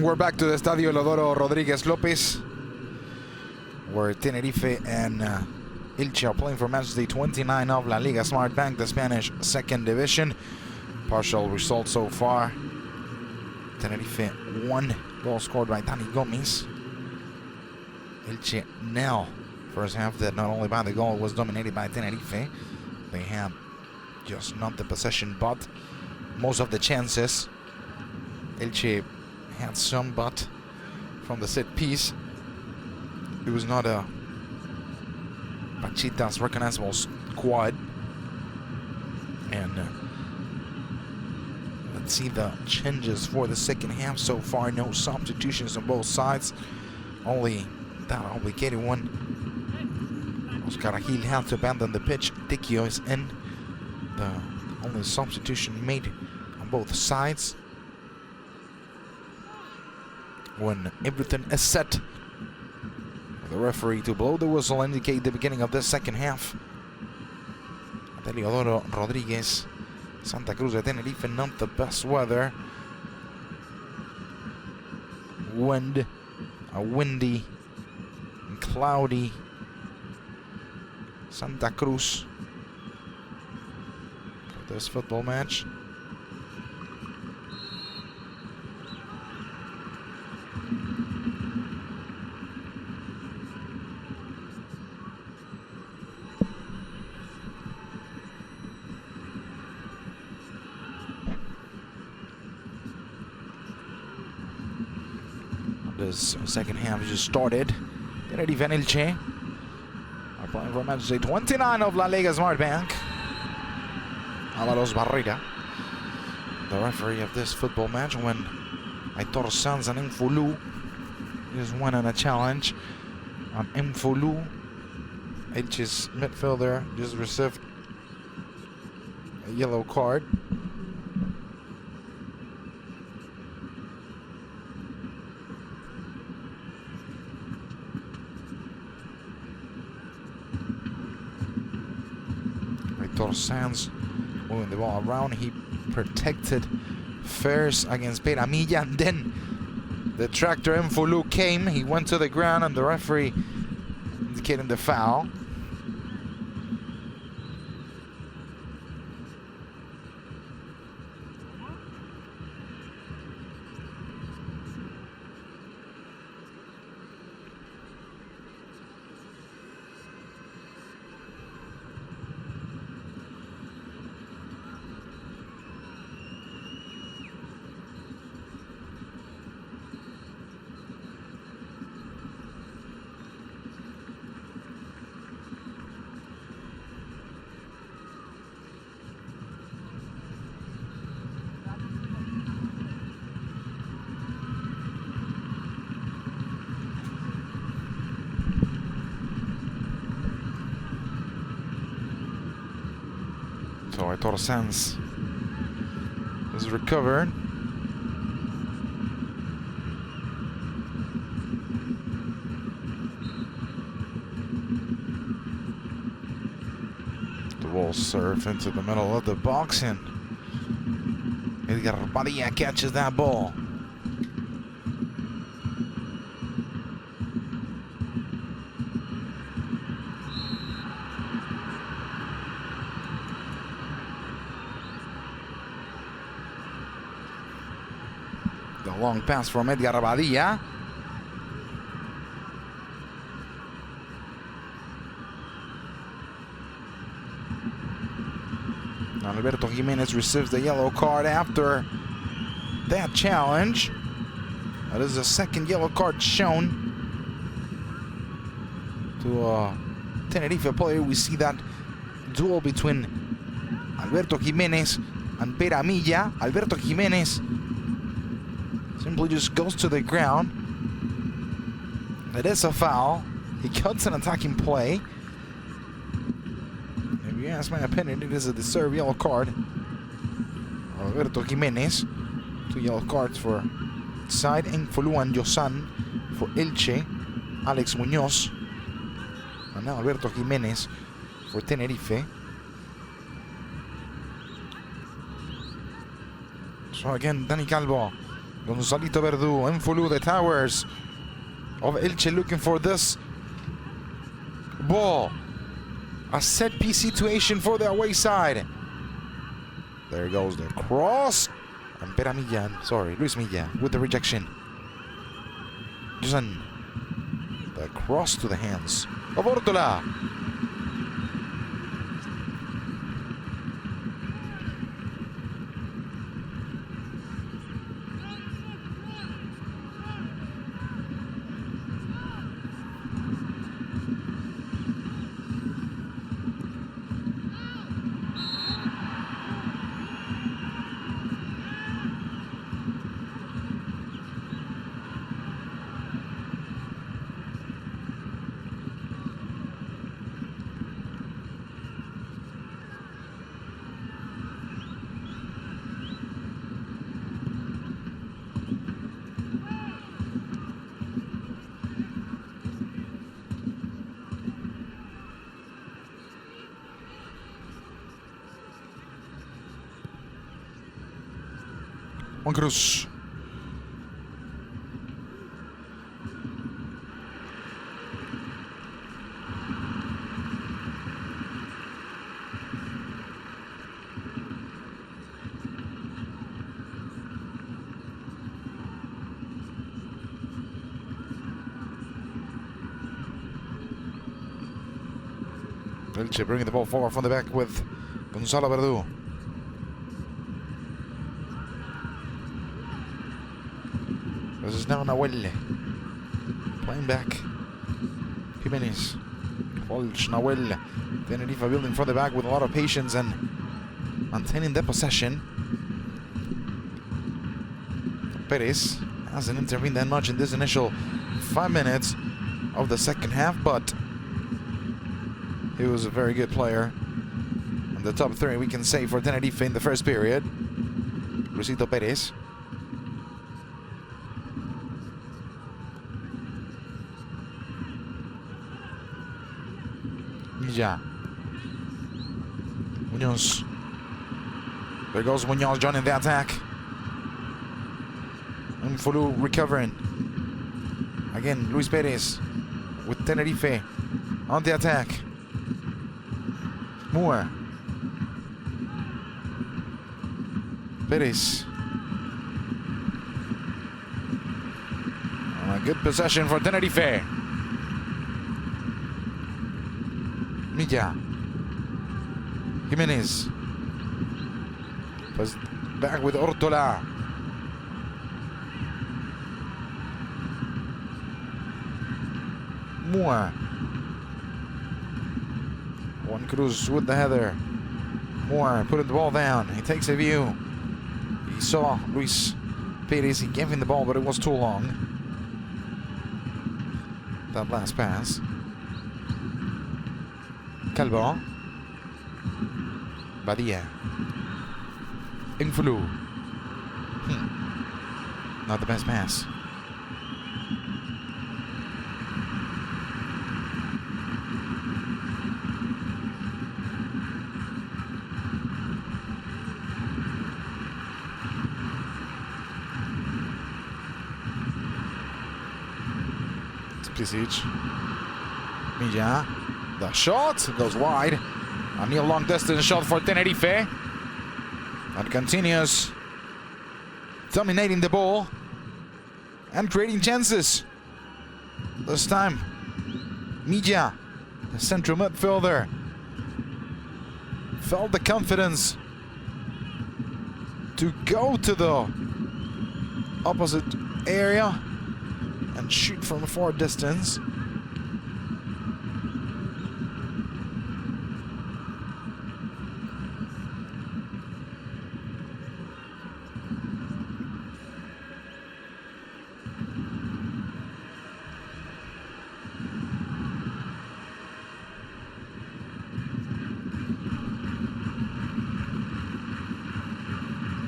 We're back to the Estadio Elodoro Rodriguez Lopez, where Tenerife and Elche are playing for match day 29 of La Liga Smart Bank, the Spanish second division. Partial results so far: Tenerife 1, goal scored by Dani Gomez. Elche nil. First half that not only by the goal was dominated by Tenerife. They had just not the possession but most of the chances. Elche had some, but from the set piece it was not a Pachita's recognizable squad. And let's see the changes for the second half so far. No substitutions on both sides, only that obligated one. Oscar Agil had to abandon the pitch. Tikio is in. The only substitution made on both sides. When everything is set, the referee to blow the whistle indicate the beginning of the second half. Eliodoro Rodriguez, Santa Cruz de Tenerife, not the best weather. Wind, a windy and cloudy Santa Cruz for this football match. This second half just started. Tenerife and Elche are playing for match day 29 of La Liga Smart Bank. Avalos Barrera, the referee of this football match, when Aitor Sanz and Mfulu just won on a challenge on Mfulu. Elche's midfielder just received a yellow card. Sanz moving the ball around. He protected first against Peramilla, and then the tractor Mfulu came. He went to the ground, and the referee indicating the foul. So Aitor Sanz is recovered. The ball served into the middle of the box, and Edgar Padilla catches that ball. Long pass from Edgar Badilla. Alberto Jimenez receives the yellow card after that challenge. That is the second yellow card shown to a Tenerife player. We see that duel between Alberto Jimenez and Peramilla. Alberto Jimenez simply just goes to the ground. It is a foul. He cuts an attacking play. If you ask my opinion, it is a deserved yellow card. Alberto Jimenez. 2 yellow cards for side. Mfulu and Josan for Elche. Alex Muñoz. And now Alberto Jimenez for Tenerife. So again, Dani Calvo Gonzalito Verdu, Enfulu, the towers of Elche looking for this ball. A set piece situation for the away side. There goes the cross. And Luis Milla with the rejection. Josan. The cross to the hands of Ortola. Juan Cruz. Elche bringing the ball forward from the back with Gonzalo Verdu. This is now Nahuel playing back. Jimenez, Folch, Nahuel. Tenerife building from the back with a lot of patience and maintaining the possession. Perez hasn't intervened that much in this initial 5 minutes of the second half, but he was a very good player. And the top three we can say for Tenerife in the first period. Luisito Perez. Milla. Munoz. There goes Munoz joining the attack. Mfulu recovering. Again, Luis Perez with Tenerife on the attack. Moore. Perez. A good possession for Tenerife. Milla. Jimenez. Was back with Ortola. Moore. Juan Cruz with the header. Moore putting the ball down. He takes a view. He saw Luis Perez. He gave him the ball, but it was too long. That last pass. Calvo. Badia. Infulu. Not the best pass. Pisic. Milla. The shot goes wide. A near long distance shot for Tenerife. And continues dominating the ball and creating chances. This time, Milla, the central midfielder, felt the confidence to go to the opposite area and shoot from a far distance.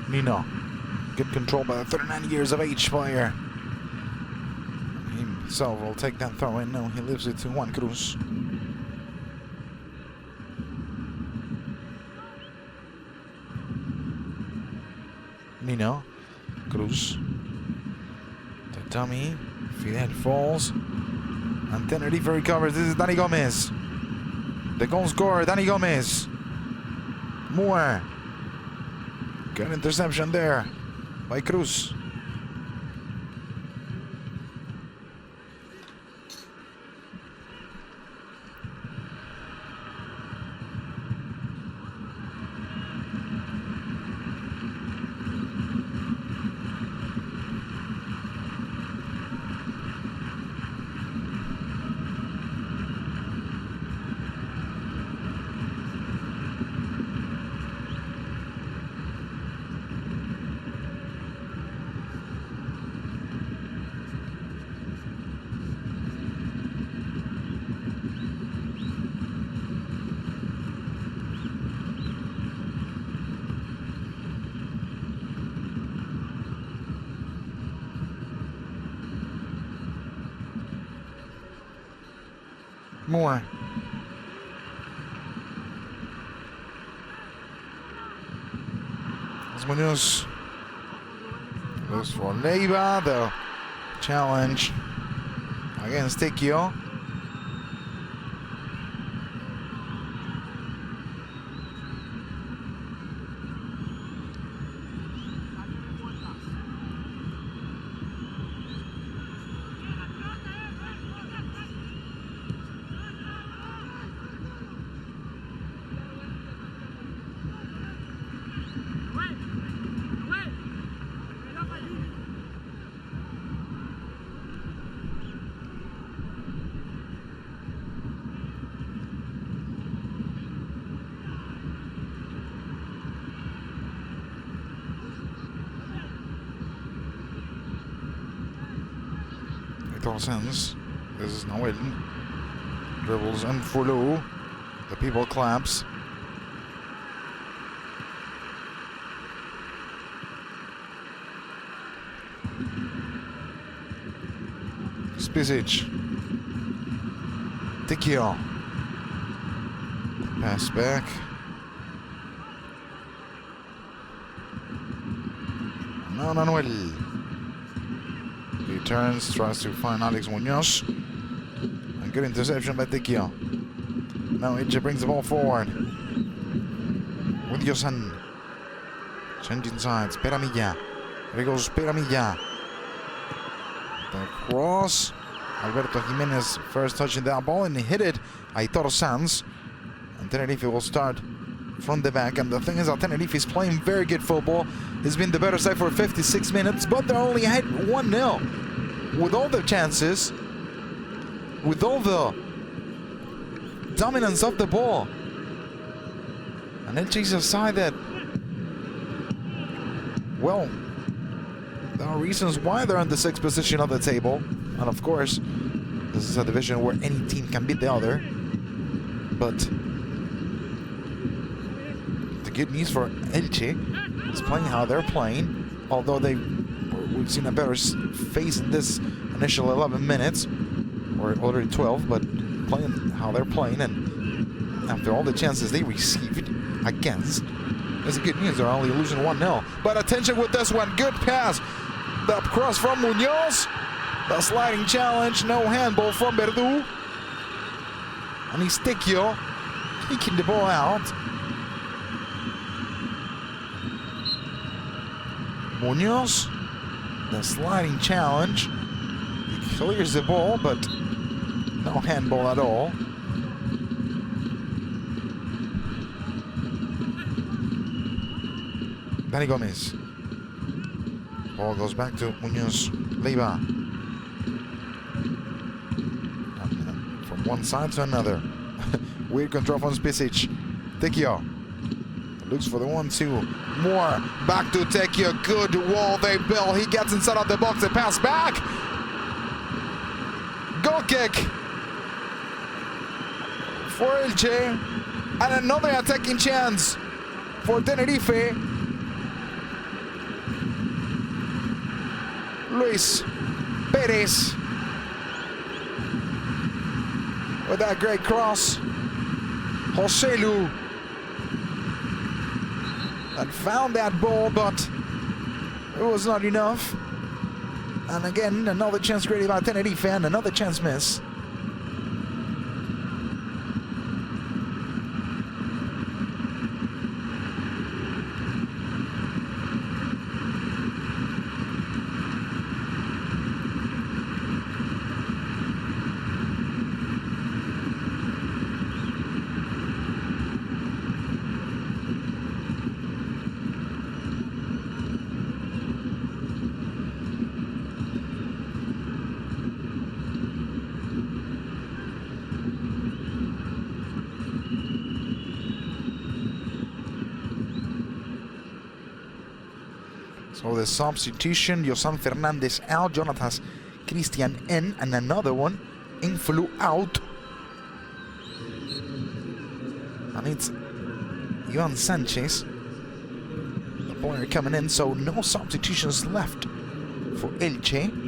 Nino, good control by the 39 years of age player. So we'll take that throw in. No, he leaves it to Juan Cruz. Nino. Cruz. dummy. Fidel falls. And Tenerife recovers. This is Dani Gomez. The goal scorer, Dani Gomez. Moore. Good interception there by Cruz. More. Munoz looks for Leiva, the challenge against Tekio. Sense. This is Noel. Dribbles and follow. The people claps. Spisic. Tekio. Pass back. No, Manuel. He turns, tries to find Alex Munoz. And good interception by Tekio. Now Elche brings the ball forward. With Yosan. Changing sides. Peramilla. There goes Peramilla. The cross. Alberto Jimenez first touching that ball and he hit it. Aitor Sanz. And Tenerife will start from the back. And the thing is that Tenerife is playing very good football. He's been the better side for 56 minutes, but they're only ahead 1-0. With all the chances, with all the dominance of the ball. And Elche is a side that, well, there are reasons why they're in the 6th position of the table. And of course, this is a division where any team can beat the other. But the good news for Elche is playing how they're playing, although we've seen a better face in this initial 11 minutes, or already 12, but playing how they're playing, and after all the chances they received against, it's good news. They're only losing 1-0. But attention with this one. Good pass. The cross from Munoz. The sliding challenge. No handball from Verde. And it's Tekio kicking the ball out. Munoz. The sliding challenge. He clears the ball, but no handball at all. Dani Gomez. Ball goes back to Munoz. Leiva. From one side to another. Weird control from Spisic. Tekio. Looks for the 1-2. More. Back to Tekio. Good wall they build. He gets inside of the box. They pass back. Goal kick for Elche. And another attacking chance for Tenerife. Luis Perez with that great cross. Joselu and found that ball, but it was not enough. And again, another chance created by Tenerife and another chance miss. So the substitution, Josan Fernandez out, Jonatas Christian in, and another one, Influ out. And it's Johan Sanchez, the player coming in, so no substitutions left for Elche.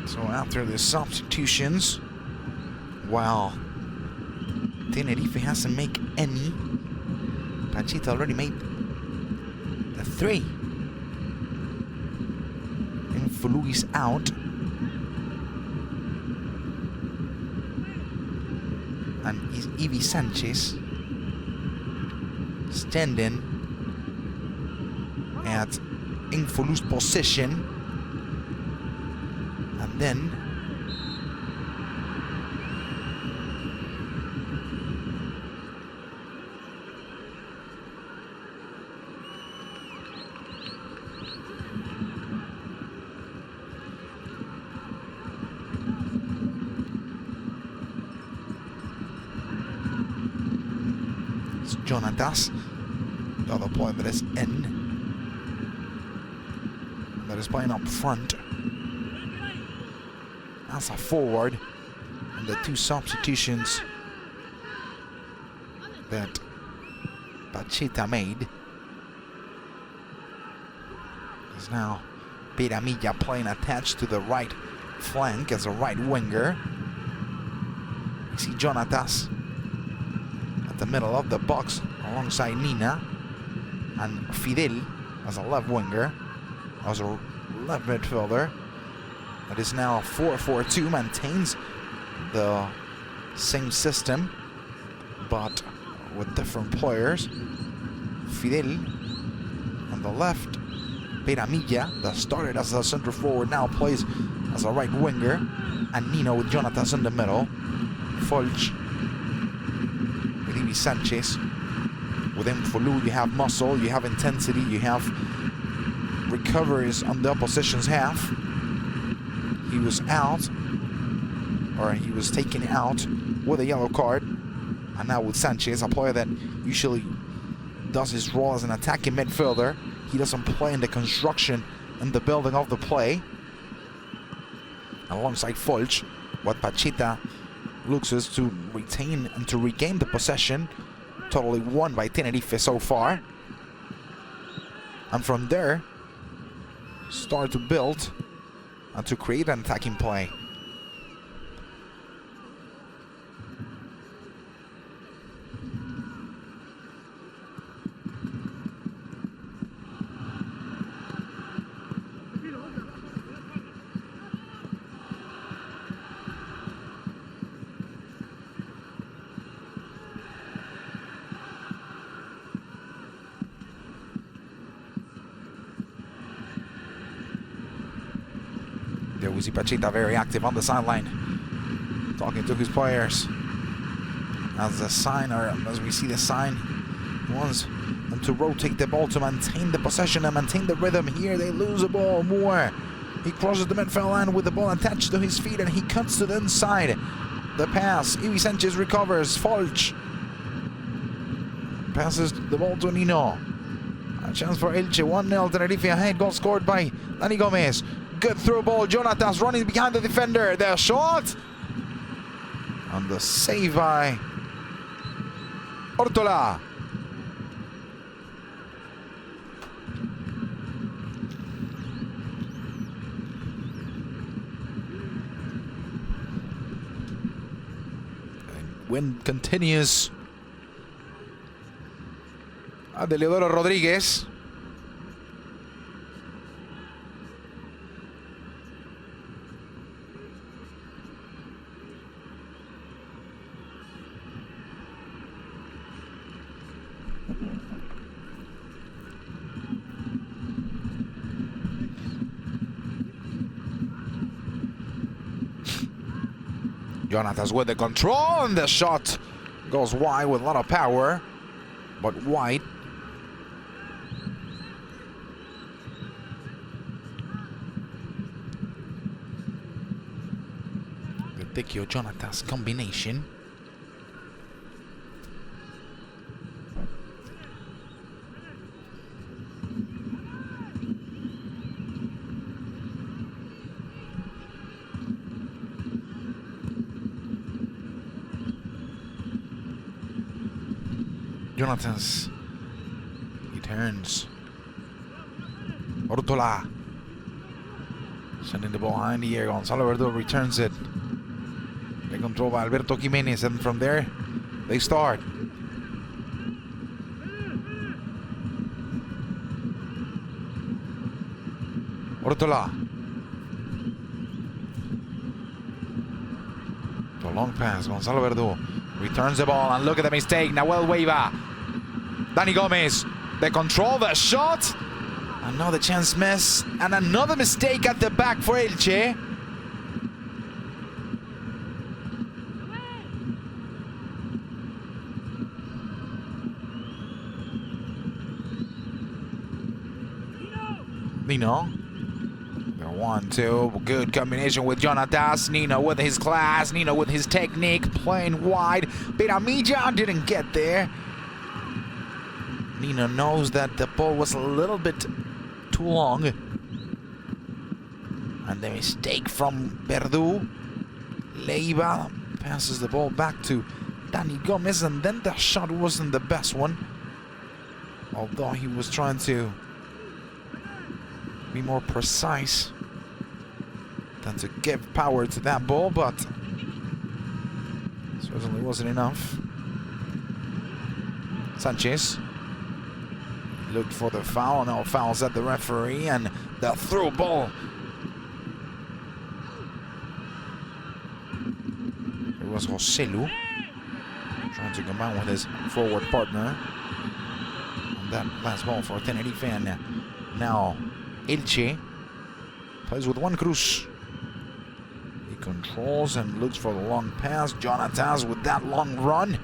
So after the substitutions, wow, Tenerife hasn't made any. Pachita already made the 3. And Fulu is out. And is Ivi Sanchez standing at Infulu's position. And then it's Jonatas, the other player that is in, that is playing up front as a forward. And the 2 substitutions that Pachita made is now Piramilla playing attached to the right flank as a right winger. You see Jonatas at the middle of the box alongside Nina, and Fidel as a left winger, as a left midfielder. That is now 4-4-2, maintains the same system, but with different players. Fidel on the left, Piramilla, that started as a center forward, now plays as a right winger, and Nino with Jonatas in the middle. Folch with Ivi Sanchez. Within Fulu, you have muscle, you have intensity, you have recoveries on the opposition's half. He was out, or he was taken out with a yellow card. And now with Sanchez, a player that usually does his role as an attacking midfielder. He doesn't play in the construction and the building of the play. Alongside Folch, what Pachita looks is to retain and to regain the possession. Totally won by Tenerife so far. And from there, start to build and to create an attacking play. There we see Pachita very active on the sideline, talking to his players. As the sign, or as we see the sign, he wants them to rotate the ball to maintain the possession and maintain the rhythm. Here they lose the ball more. He crosses the midfield line with the ball attached to his feet, and he cuts to the inside. the pass. Iwi Sanchez recovers. Folch passes the ball to Nino. A chance for Elche. 1-0 Tenerife ahead. Goal scored by Dani Gomez. Good through ball. Jonatas running behind the defender. The shot. And the save by Ortola. Wind continues. Adeliodoro Rodriguez. Jonatas with the control, and the shot goes wide with a lot of power, but wide. The Tekio Jonatas combination. Jonatas, he turns. Ortola sending the ball behind the air. Gonzalo Verde returns it. They control by Alberto Jimenez, and from there they start. Ortola. The long pass. Gonzalo Verde returns the ball, and look at the mistake. Nahuel Weiva. Dani Gomez, the control, the shot. Another chance miss, and another mistake at the back for Elche. Nino. 1-2, good combination with Jonatas. Nino with his class, Nino with his technique, playing wide. Piramilla didn't get there. Nino knows that the ball was a little bit too long. And the mistake from Verdu. Leiva passes the ball back to Dani Gomez, and then the shot wasn't the best one. Although he was trying to be more precise than to give power to that ball, but certainly wasn't enough. Sanchez looked for the foul. No fouls at the referee, and the through ball. It was Joselu trying to combine with his forward partner on that last ball for Tenerife, and now Elche plays with Juan Cruz. He controls and looks for the long pass. Jonatas with that long run.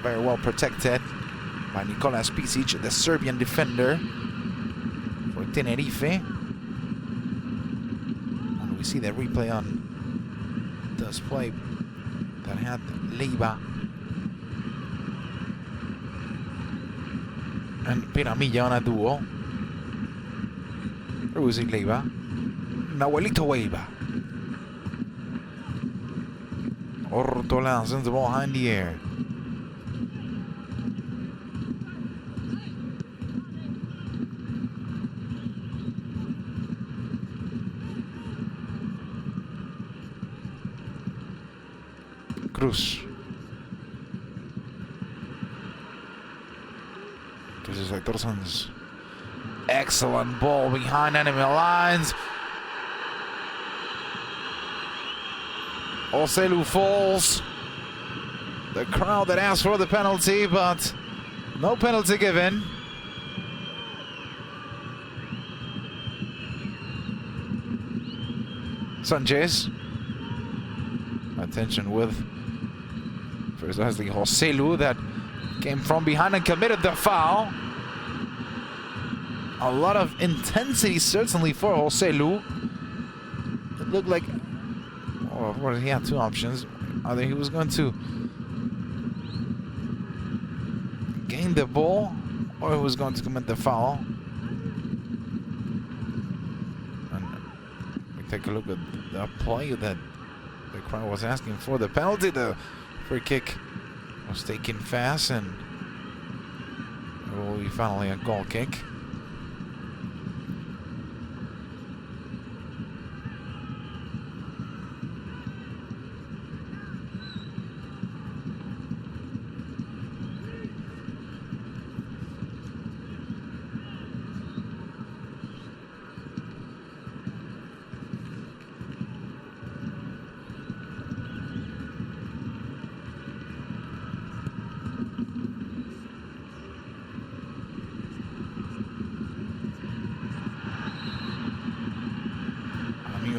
Very well protected by Nicolas Pisic, the Serbian defender for Tenerife. And we see the replay on display that had Leiva and Piramilla on a duo. Ruiz Leiva. Nahuelito Weiva. Ortola sends the ball behind the air. Cruz. This is Hectorson's excellent ball behind enemy lines. Joselu falls. The crowd that asked for the penalty, but no penalty given. Sanchez. Attention with precisely Joselu that came from behind and committed the foul. A lot of intensity certainly for Joselu. It looked like, oh, well, he had two options. Either he was going to gain the ball or he was going to commit the foul. And we take a look at the play that the crowd was asking for. The penalty, the free kick was taken fast, and it will be finally a goal kick.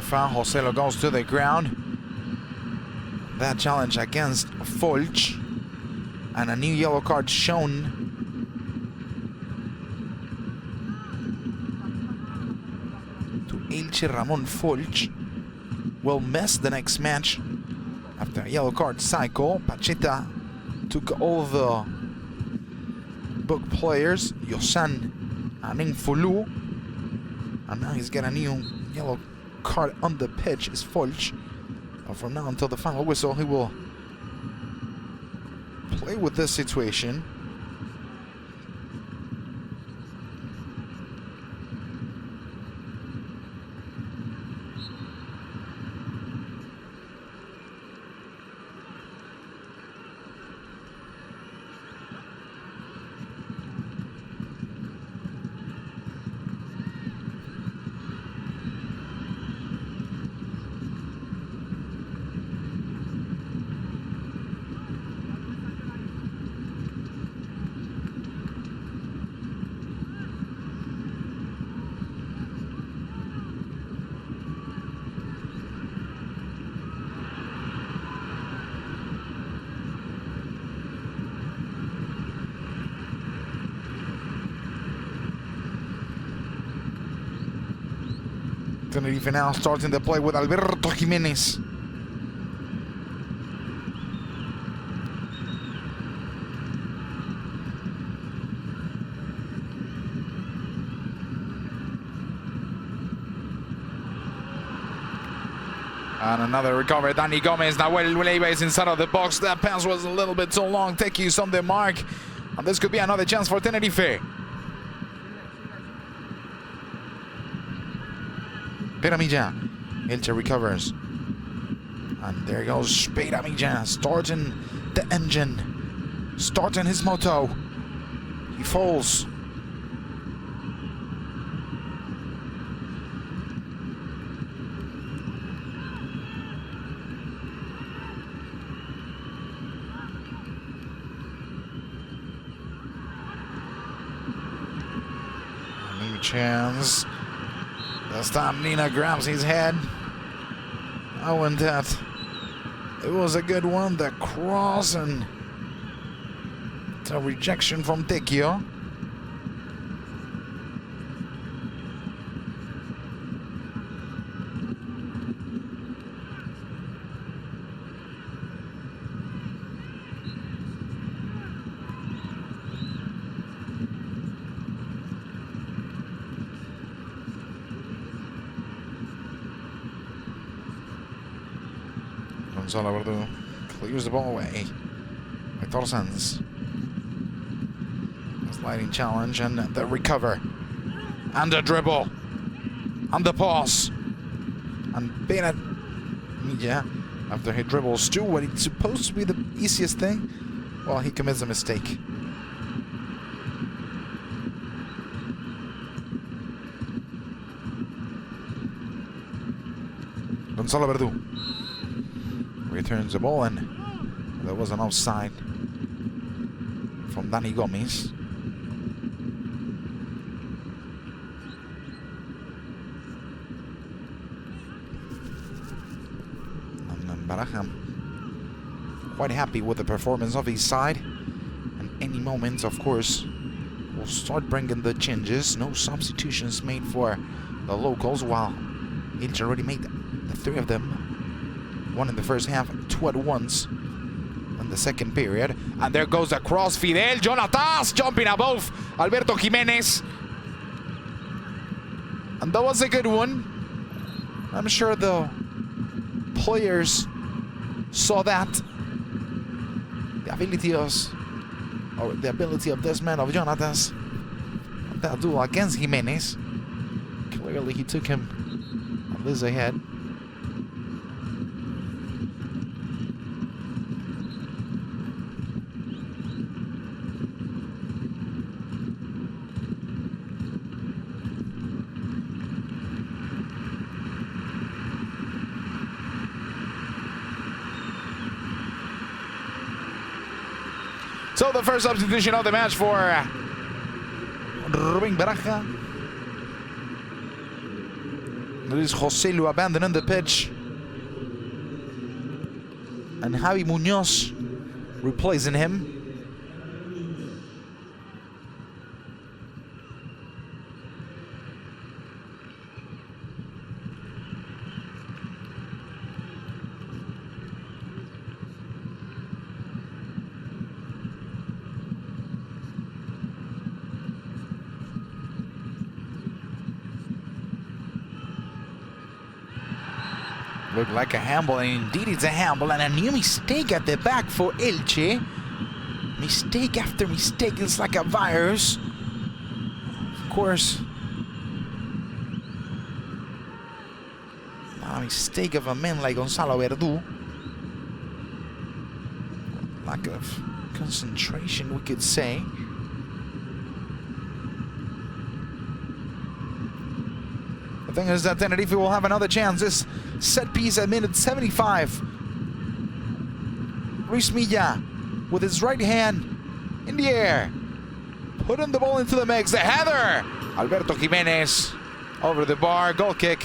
Foul. Joselo goes to the ground. That challenge against Folch, and a new yellow card shown. To Elche. Ramon Folch will miss the next match after a yellow card cycle. Pacheta took all the book players, Yosan and Infulu, and now he's got a new yellow card on the pitch. Is Folch. From now until the final whistle, he will play with this situation. Tenerife now starting the play with Alberto Jimenez. And another recovery. Dani Gomez. Nahuel Leiva is inside of the box. That pass was a little bit too long. Tekius on the mark. And this could be another chance for Tenerife. Piramilla. Elche recovers. And there goes Piramilla, starting the engine, starting his moto. He falls. New chance. This time Nina grabs his head. Oh, and that. It was a good one. The cross and the rejection from Tekio. Gonzalo Verde clears the ball away by Torsens. Sliding challenge and the recover. And the dribble. And the pass. And Piramilla, after he dribbles to what it's supposed to be the easiest thing, well, he commits a mistake. Gonzalo Verdu returns the ball, and there was an offside from Dani Gomez. And Baraja quite happy with the performance of his side, and any moment, of course, will start bringing the changes. No substitutions made for the locals, while Elche already made the three of them. One in the first half, two at once in the second period. And there goes the cross. Fidel Jonatas jumping above Alberto Jimenez. And that was a good one. I'm sure the players saw that. The ability of this man, of Jonatas, that duel against Jimenez. Clearly he took him a little ahead. So the first substitution of the match for Rubén Baraja. Luis José Lu abandoning the pitch. And Javi Muñoz replacing him. Looked like a handball, and indeed it's a handball, and a new mistake at the back for Elche. Mistake after mistake, it's like a virus. Of course, a mistake of a man like Gonzalo Verdu. Lack of concentration, we could say. The thing is that Tenerife will have another chance. This set piece at minute 75. Luis Milla with his right hand in the air, putting the ball into the mix. The header! Alberto Jimenez over the bar. Goal kick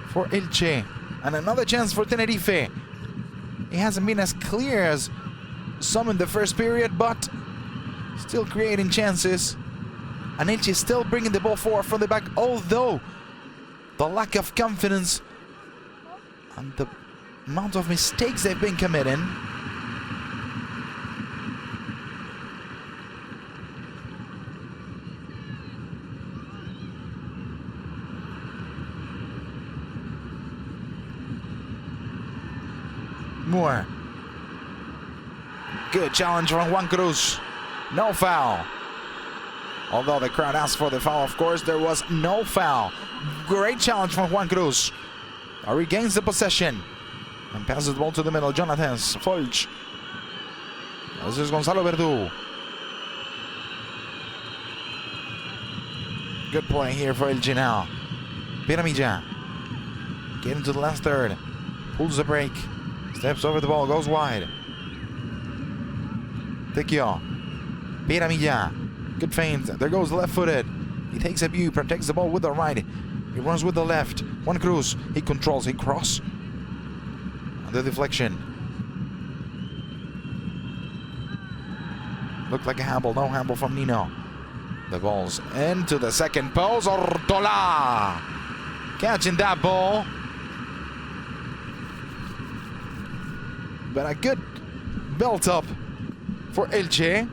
for Elche. And another chance for Tenerife. It hasn't been as clear as some in the first period, but still creating chances. And Elche is still bringing the ball forward from the back, although the lack of confidence and the amount of mistakes they've been committing. Moore. Good challenge from Juan Cruz. No foul. Although the crowd asked for the foul, of course, there was no foul. Great challenge from Juan Cruz. Regains the possession and passes the ball to the middle. Jonathan Folch. This is Gonzalo Verdu. Good play here for Elche now. Piramilla getting to the last third. Pulls the break. Steps over the ball. Goes wide. Tequio. Piramilla. Good feint. There goes the left-footed. He takes a view, protects the ball with the right. He runs with the left. Juan Cruz. He controls. He cross. The deflection. Looked like a handball. No handball from Nino. The ball's into the second post. Ortola catching that ball. But a good belt up for Elche.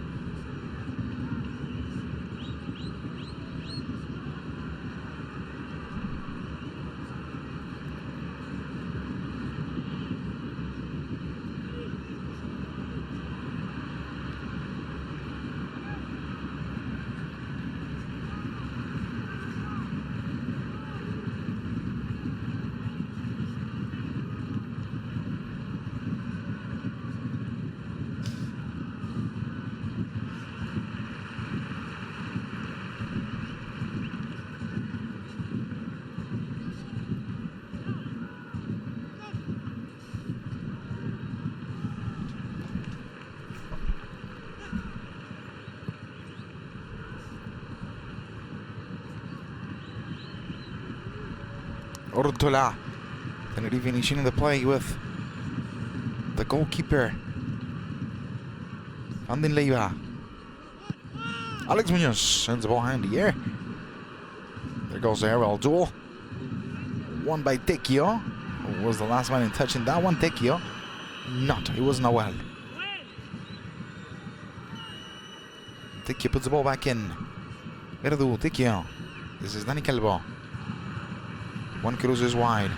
Ortola. Tenerife initiating the play with the goalkeeper. Andin Leiva. Alex Munoz sends the ball high in the air. There goes the aerial duel. Won by Tequio. Who was the last man in touching that one? Tekio? Not. It was Nawal. Tekio puts the ball back in. Verde, Tekio. This is Dani Calvo. One Cruz is wide.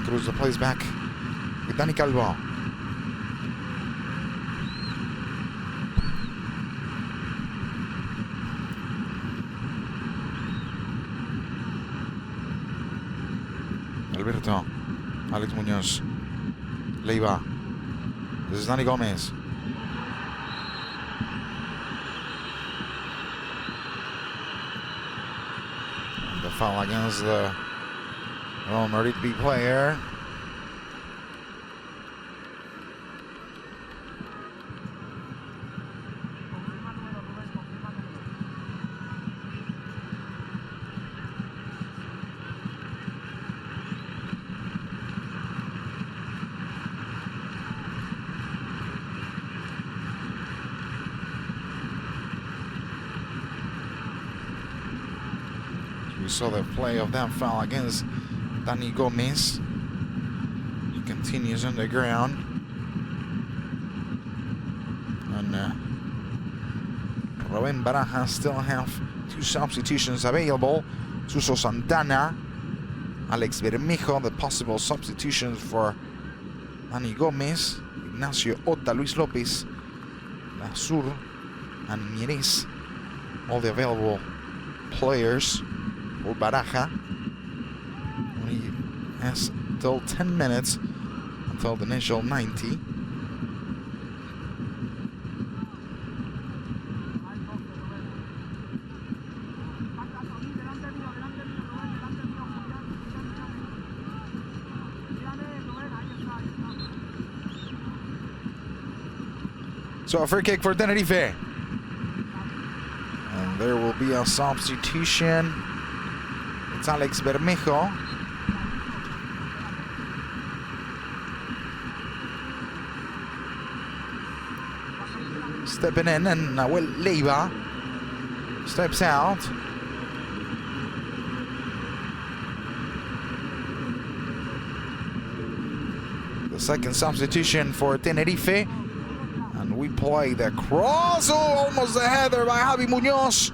Cruz plays back with Dani Calvo. Alberto. Alex Muñoz. Leiva. This is Dani Gomez. And the foul against the Mauritius player. We saw the play of that foul against Dani Gomez. He continues on the ground. And Rubén Baraja still have two substitutions available. Suso Santana, Alex Bermejo, the possible substitutions for Dani Gomez, Ignacio Ota, Luis Lopez, Nasur, and Mieres. All the available players for Baraja. He has still 10 minutes until the initial 90. So a free kick for Tenerife. And there will be a substitution. It's Alex Bermejo. Stepping in, and Nahuel Leiva steps out. The second substitution for Tenerife. And we play the cross. Oh, almost a header by Javi Muñoz.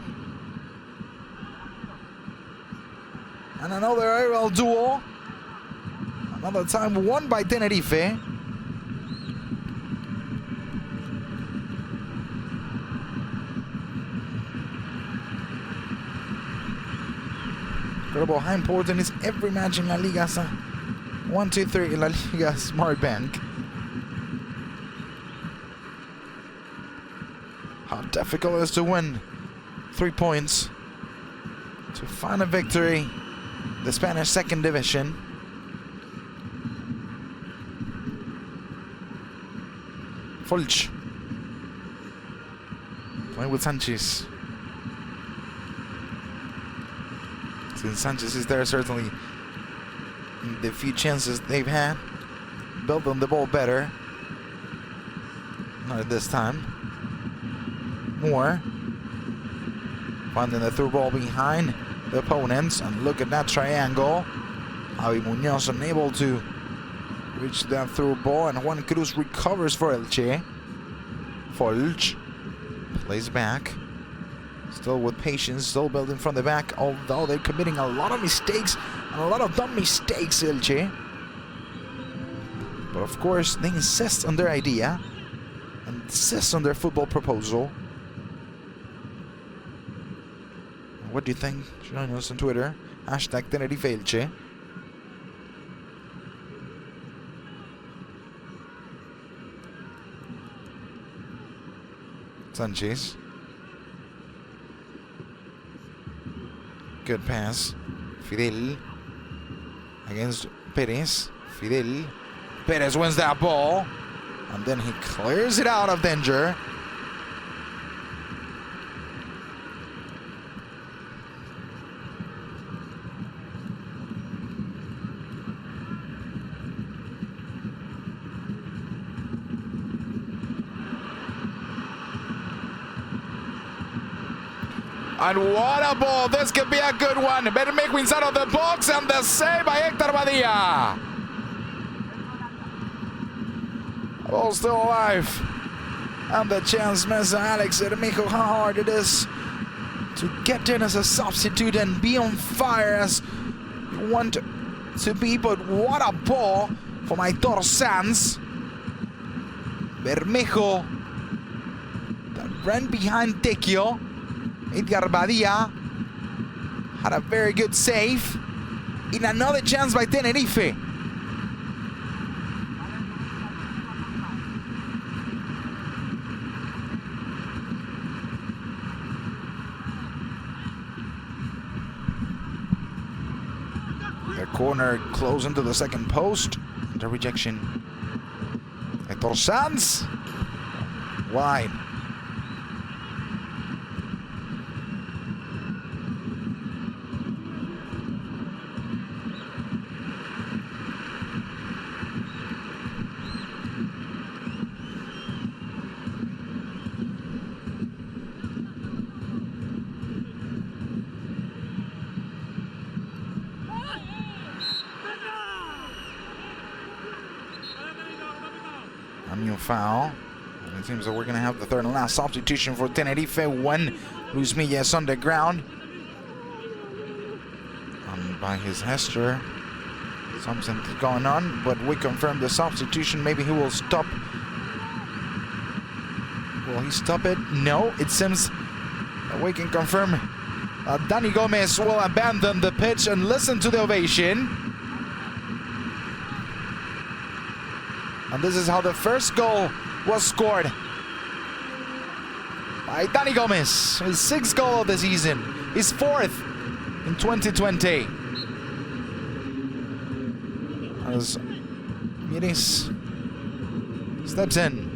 And another aerial duel. Another time won by Tenerife. Incredible how important is every match in La Liga. 1, 2, 3 in La Liga Smart Bank. How difficult it is to win 3 points to find a victory. The Spanish second division. Fulch playing with Sanchez. Since Sanchez is there, certainly the few chances they've had, built on the ball better. Not at this time. More finding the through ball behind the opponents, and look at that triangle. Javi Muñoz unable to reach that through ball, and Juan Cruz recovers for Elche. Fulch plays back, still with patience, still building from the back, although they're committing a lot of mistakes and a lot of dumb mistakes, Elche. But of course, they insist on their idea, insist on their football proposal. What do you think? Join us on Twitter. Hashtag Tenerife Elche. Sanchez. Good pass. Fidel against Perez. Fidel. Perez wins that ball. And then he clears it out of danger. And what a ball. This could be a good one. Bermejo inside of the box, and the save by Hector Badia. Ball still alive. And the chance misses Alex Bermejo. How hard it is to get in as a substitute and be on fire as you want to be. But what a ball from Aitor Sanz. Bermejo that ran behind Tequio. Edgar Badia had a very good save. In another chance by Tenerife. The corner close into the second post. The rejection. Aitor Sanz. Wide. A new foul. And it seems that we're going to have the third and last substitution for Tenerife when Luis Milla is on the ground. And by his gesture, something's going on, but we confirm the substitution. Maybe he will stop. Will he stop it? No, it seems that we can confirm Dani Gomez will abandon the pitch, and listen to the ovation. And this is how the first goal was scored by Dani Gomez. His sixth goal of the season. His fourth in 2020. As Miris steps in.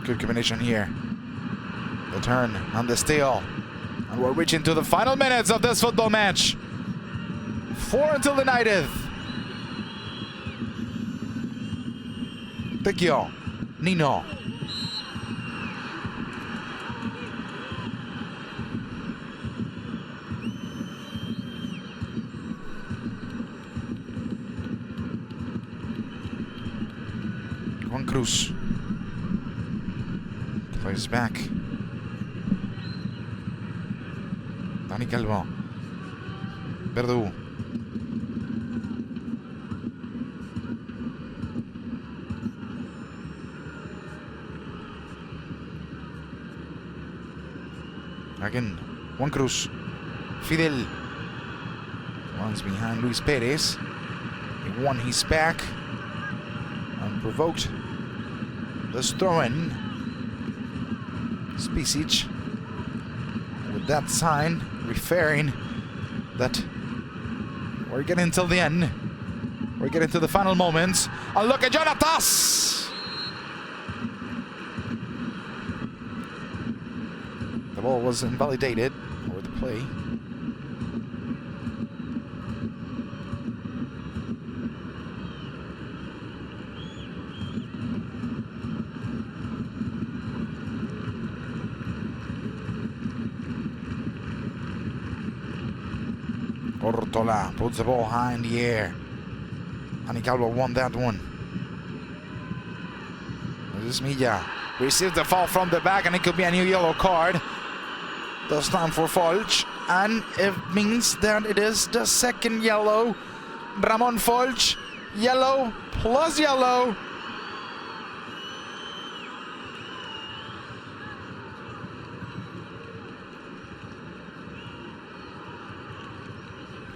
Good combination here. The turn and the steal. And we're reaching to the final minutes of this football match. 4 until the 90th. Tequio. Nino. Juan Cruz. Plays back. Dani Calvo. Verde. Again, Juan Cruz. Fidel. Runs behind Luis Perez. He won his back and provoked this throw-in. Spicic with that sign referring that we're getting till the end. We're getting to the final moments. And look at Jonatas! The ball was invalidated over the play. Ortola puts the ball high in the air. Dani Calvo won that one. This is Milla. Receives the foul from the back, and it could be a new yellow card. This time for Folch. And it means that it is the second yellow. Ramon Folch. Yellow plus yellow.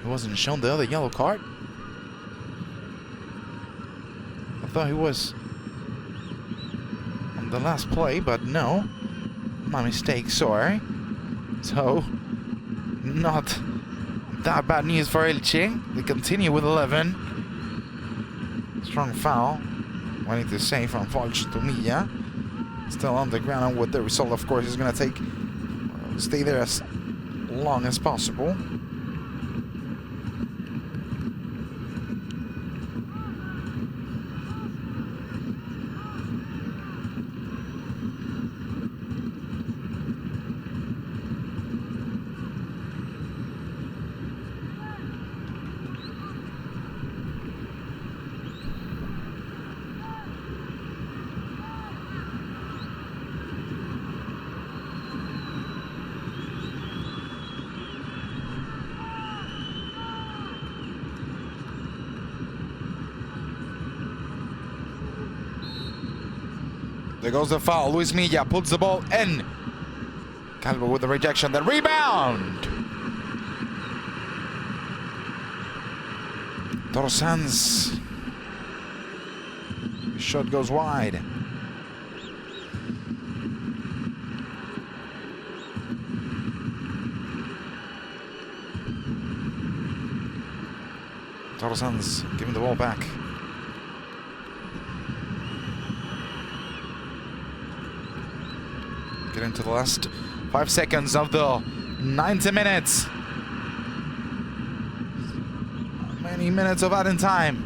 He wasn't shown the other yellow card. I thought he was on the last play, but no. My mistake, sorry. So, not that bad news for Elche. They continue with 11. Strong foul. Wanting to save from Volch to Milla. Still on the ground, and with the result, of course, is going to stay there as long as possible. There goes the foul. Luis Milla puts the ball in. Calvo with the rejection. The rebound. Torres' shot goes wide. Torres giving the ball back. Get into the last 5 seconds of the 90 minutes. Many minutes of added time.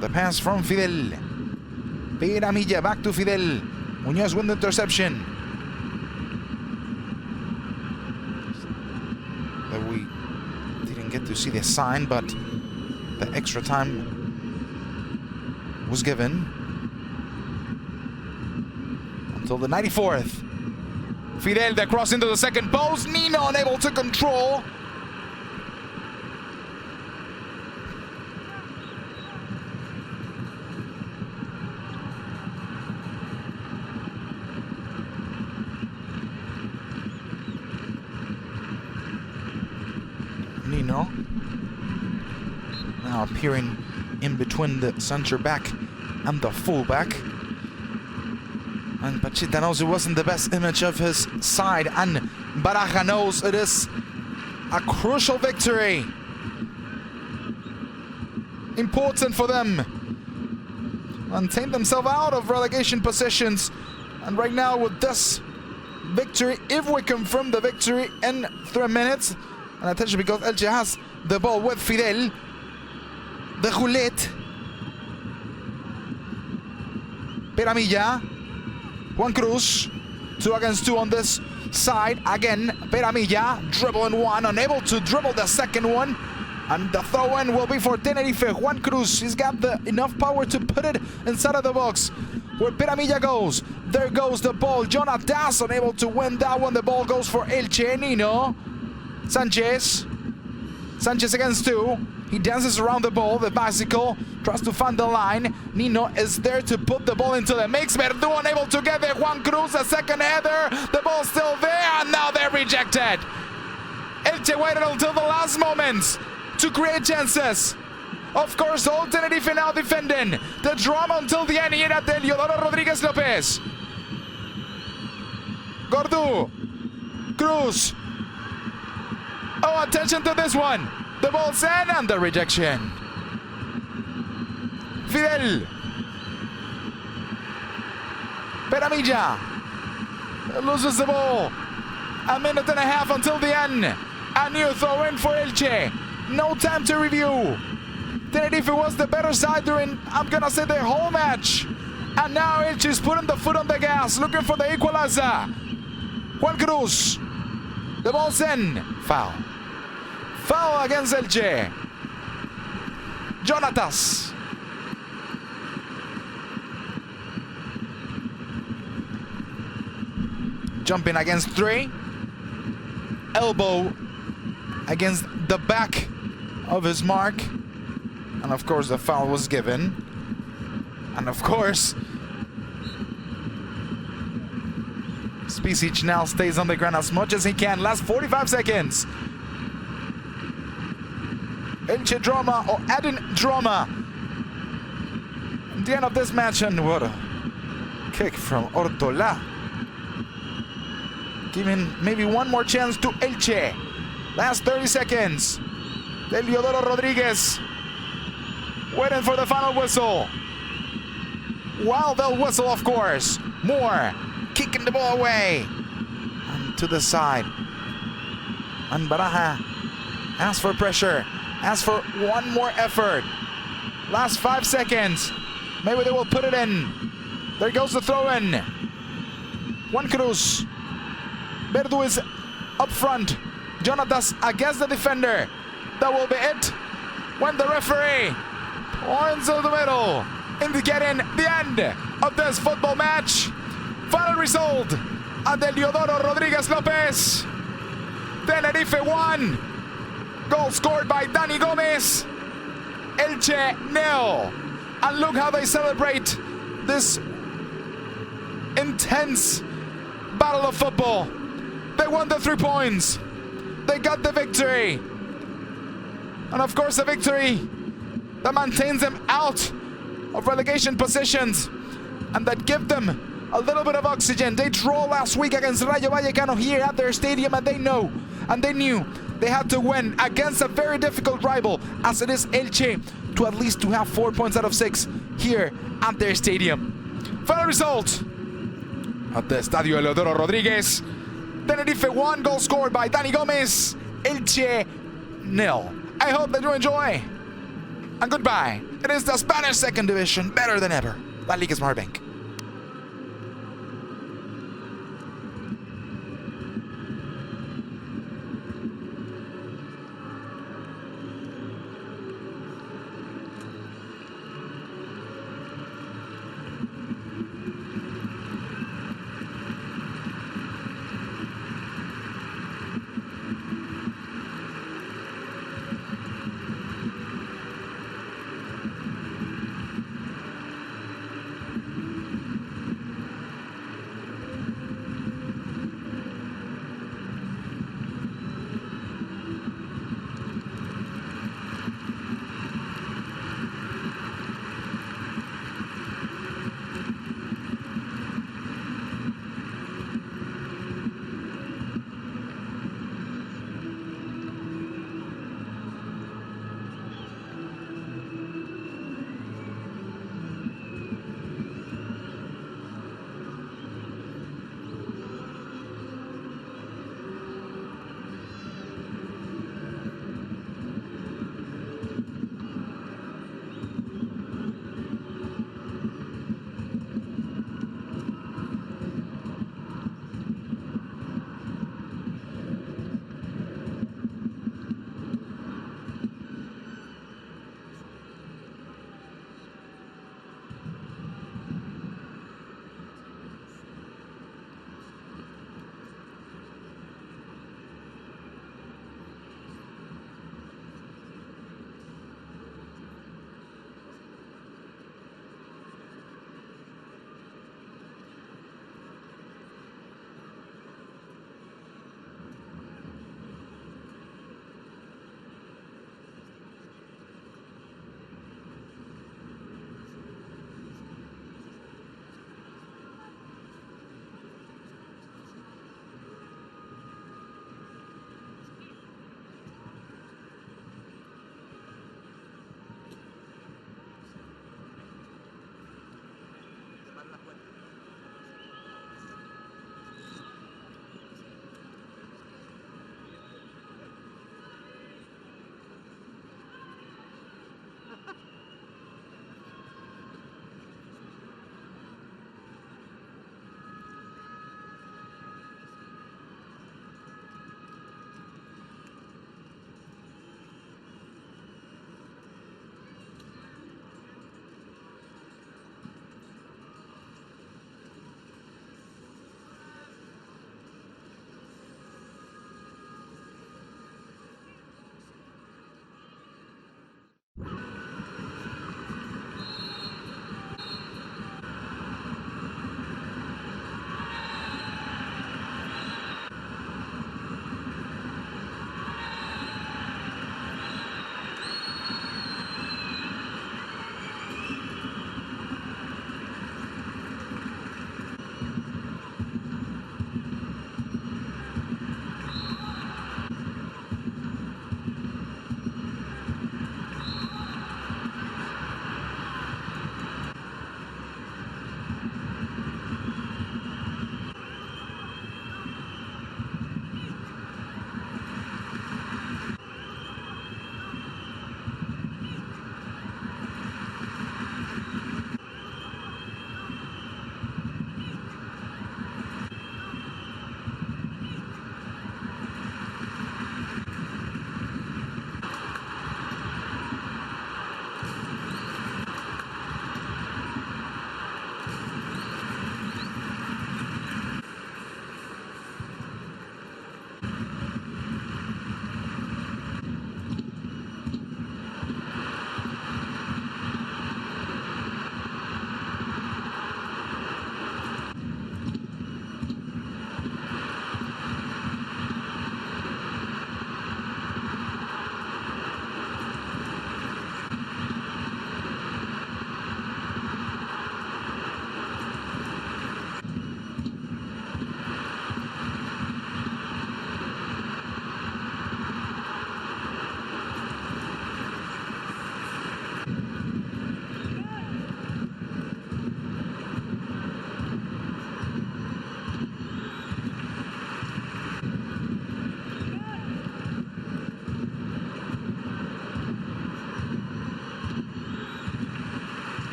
The pass from Fidel. Piramilla back to Fidel. Muñoz wins the interception. That we didn't get to see the sign, but the extra time was given. Until the 94th. Fidel, the cross into the second post. Nino unable to control. Nino now appearing in between the center back and the fullback. And Pachita knows it wasn't the best image of his side, and Baraja knows it is a crucial victory. Important for them. Maintain themselves out of relegation positions. And right now with this victory, if we confirm the victory in 3 minutes, and attention because Elche has the ball with Fidel, the roulette, Piramilla, Juan Cruz, 2 against 2 on this side. Again, Piramilla, dribbling one, unable to dribble the second one. And the throw-in will be for Tenerife. Juan Cruz, he's got enough power to put it inside of the box. Where Piramilla goes, there goes the ball. Jonatas unable to win that one. The ball goes for Elche. Nino. Sanchez against 2. He dances around the ball. The bicycle tries to find the line. Nino is there to put the ball into the mix. Verdu unable to get there. Juan Cruz, a second header. The ball's still there, and now they're rejected. Elche waited until the last moments to create chances. Of course, all Tenerife now defending. The drama until the end here at Eliodoro Rodriguez Lopez. Gordu. Cruz. Oh, attention to this one. The ball's in and the rejection. Fidel. Piramilla loses the ball. A minute and a half until the end. A new throw in for Elche. No time to review. Tenerife was the better side during, I'm gonna say, the whole match. And now Elche is putting the foot on the gas, looking for the equalizer. Juan Cruz. The ball's in. Foul. Foul against Elche. Jonatas. Jumping against 3. Elbow against the back of his mark. And of course the foul was given. And of course Spicic now stays on the ground as much as he can. Last 45 seconds. Elche drama, or adding drama. the end of this match, and what a kick from Ortola. Giving maybe one more chance to Elche. Last 30 seconds. Eliodoro Rodriguez waiting for the final whistle. While they'll whistle, of course. Moore kicking the ball away. And to the side. And Baraja asks for pressure. Asks for one more effort. Last 5 seconds. Maybe they will put it in. There goes the throw in. Juan Cruz. Verde is up front. Jonatas against the defender. That will be it. When the referee points to the middle, indicating the end of this football match. Final result: Eliodoro Rodriguez Lopez. Tenerife 1. Goal scored by Dani Gomez. Elche 0. And look how they celebrate this intense battle of football. They won the 3 points. They got the victory. And of course, a victory that maintains them out of relegation positions and that give them a little bit of oxygen. They draw last week against Rayo Vallecano here at their stadium, and they know and they knew they had to win against a very difficult rival as it is Elche to at least to have 4 points out of 6 here at their stadium. Final result at the Estadio Eliodoro Rodriguez: Tenerife 1, goal scored by Dani Gomez. Elche 0. I hope that you enjoy. And goodbye. It is the Spanish second division, better than ever. La Liga Smart Bank.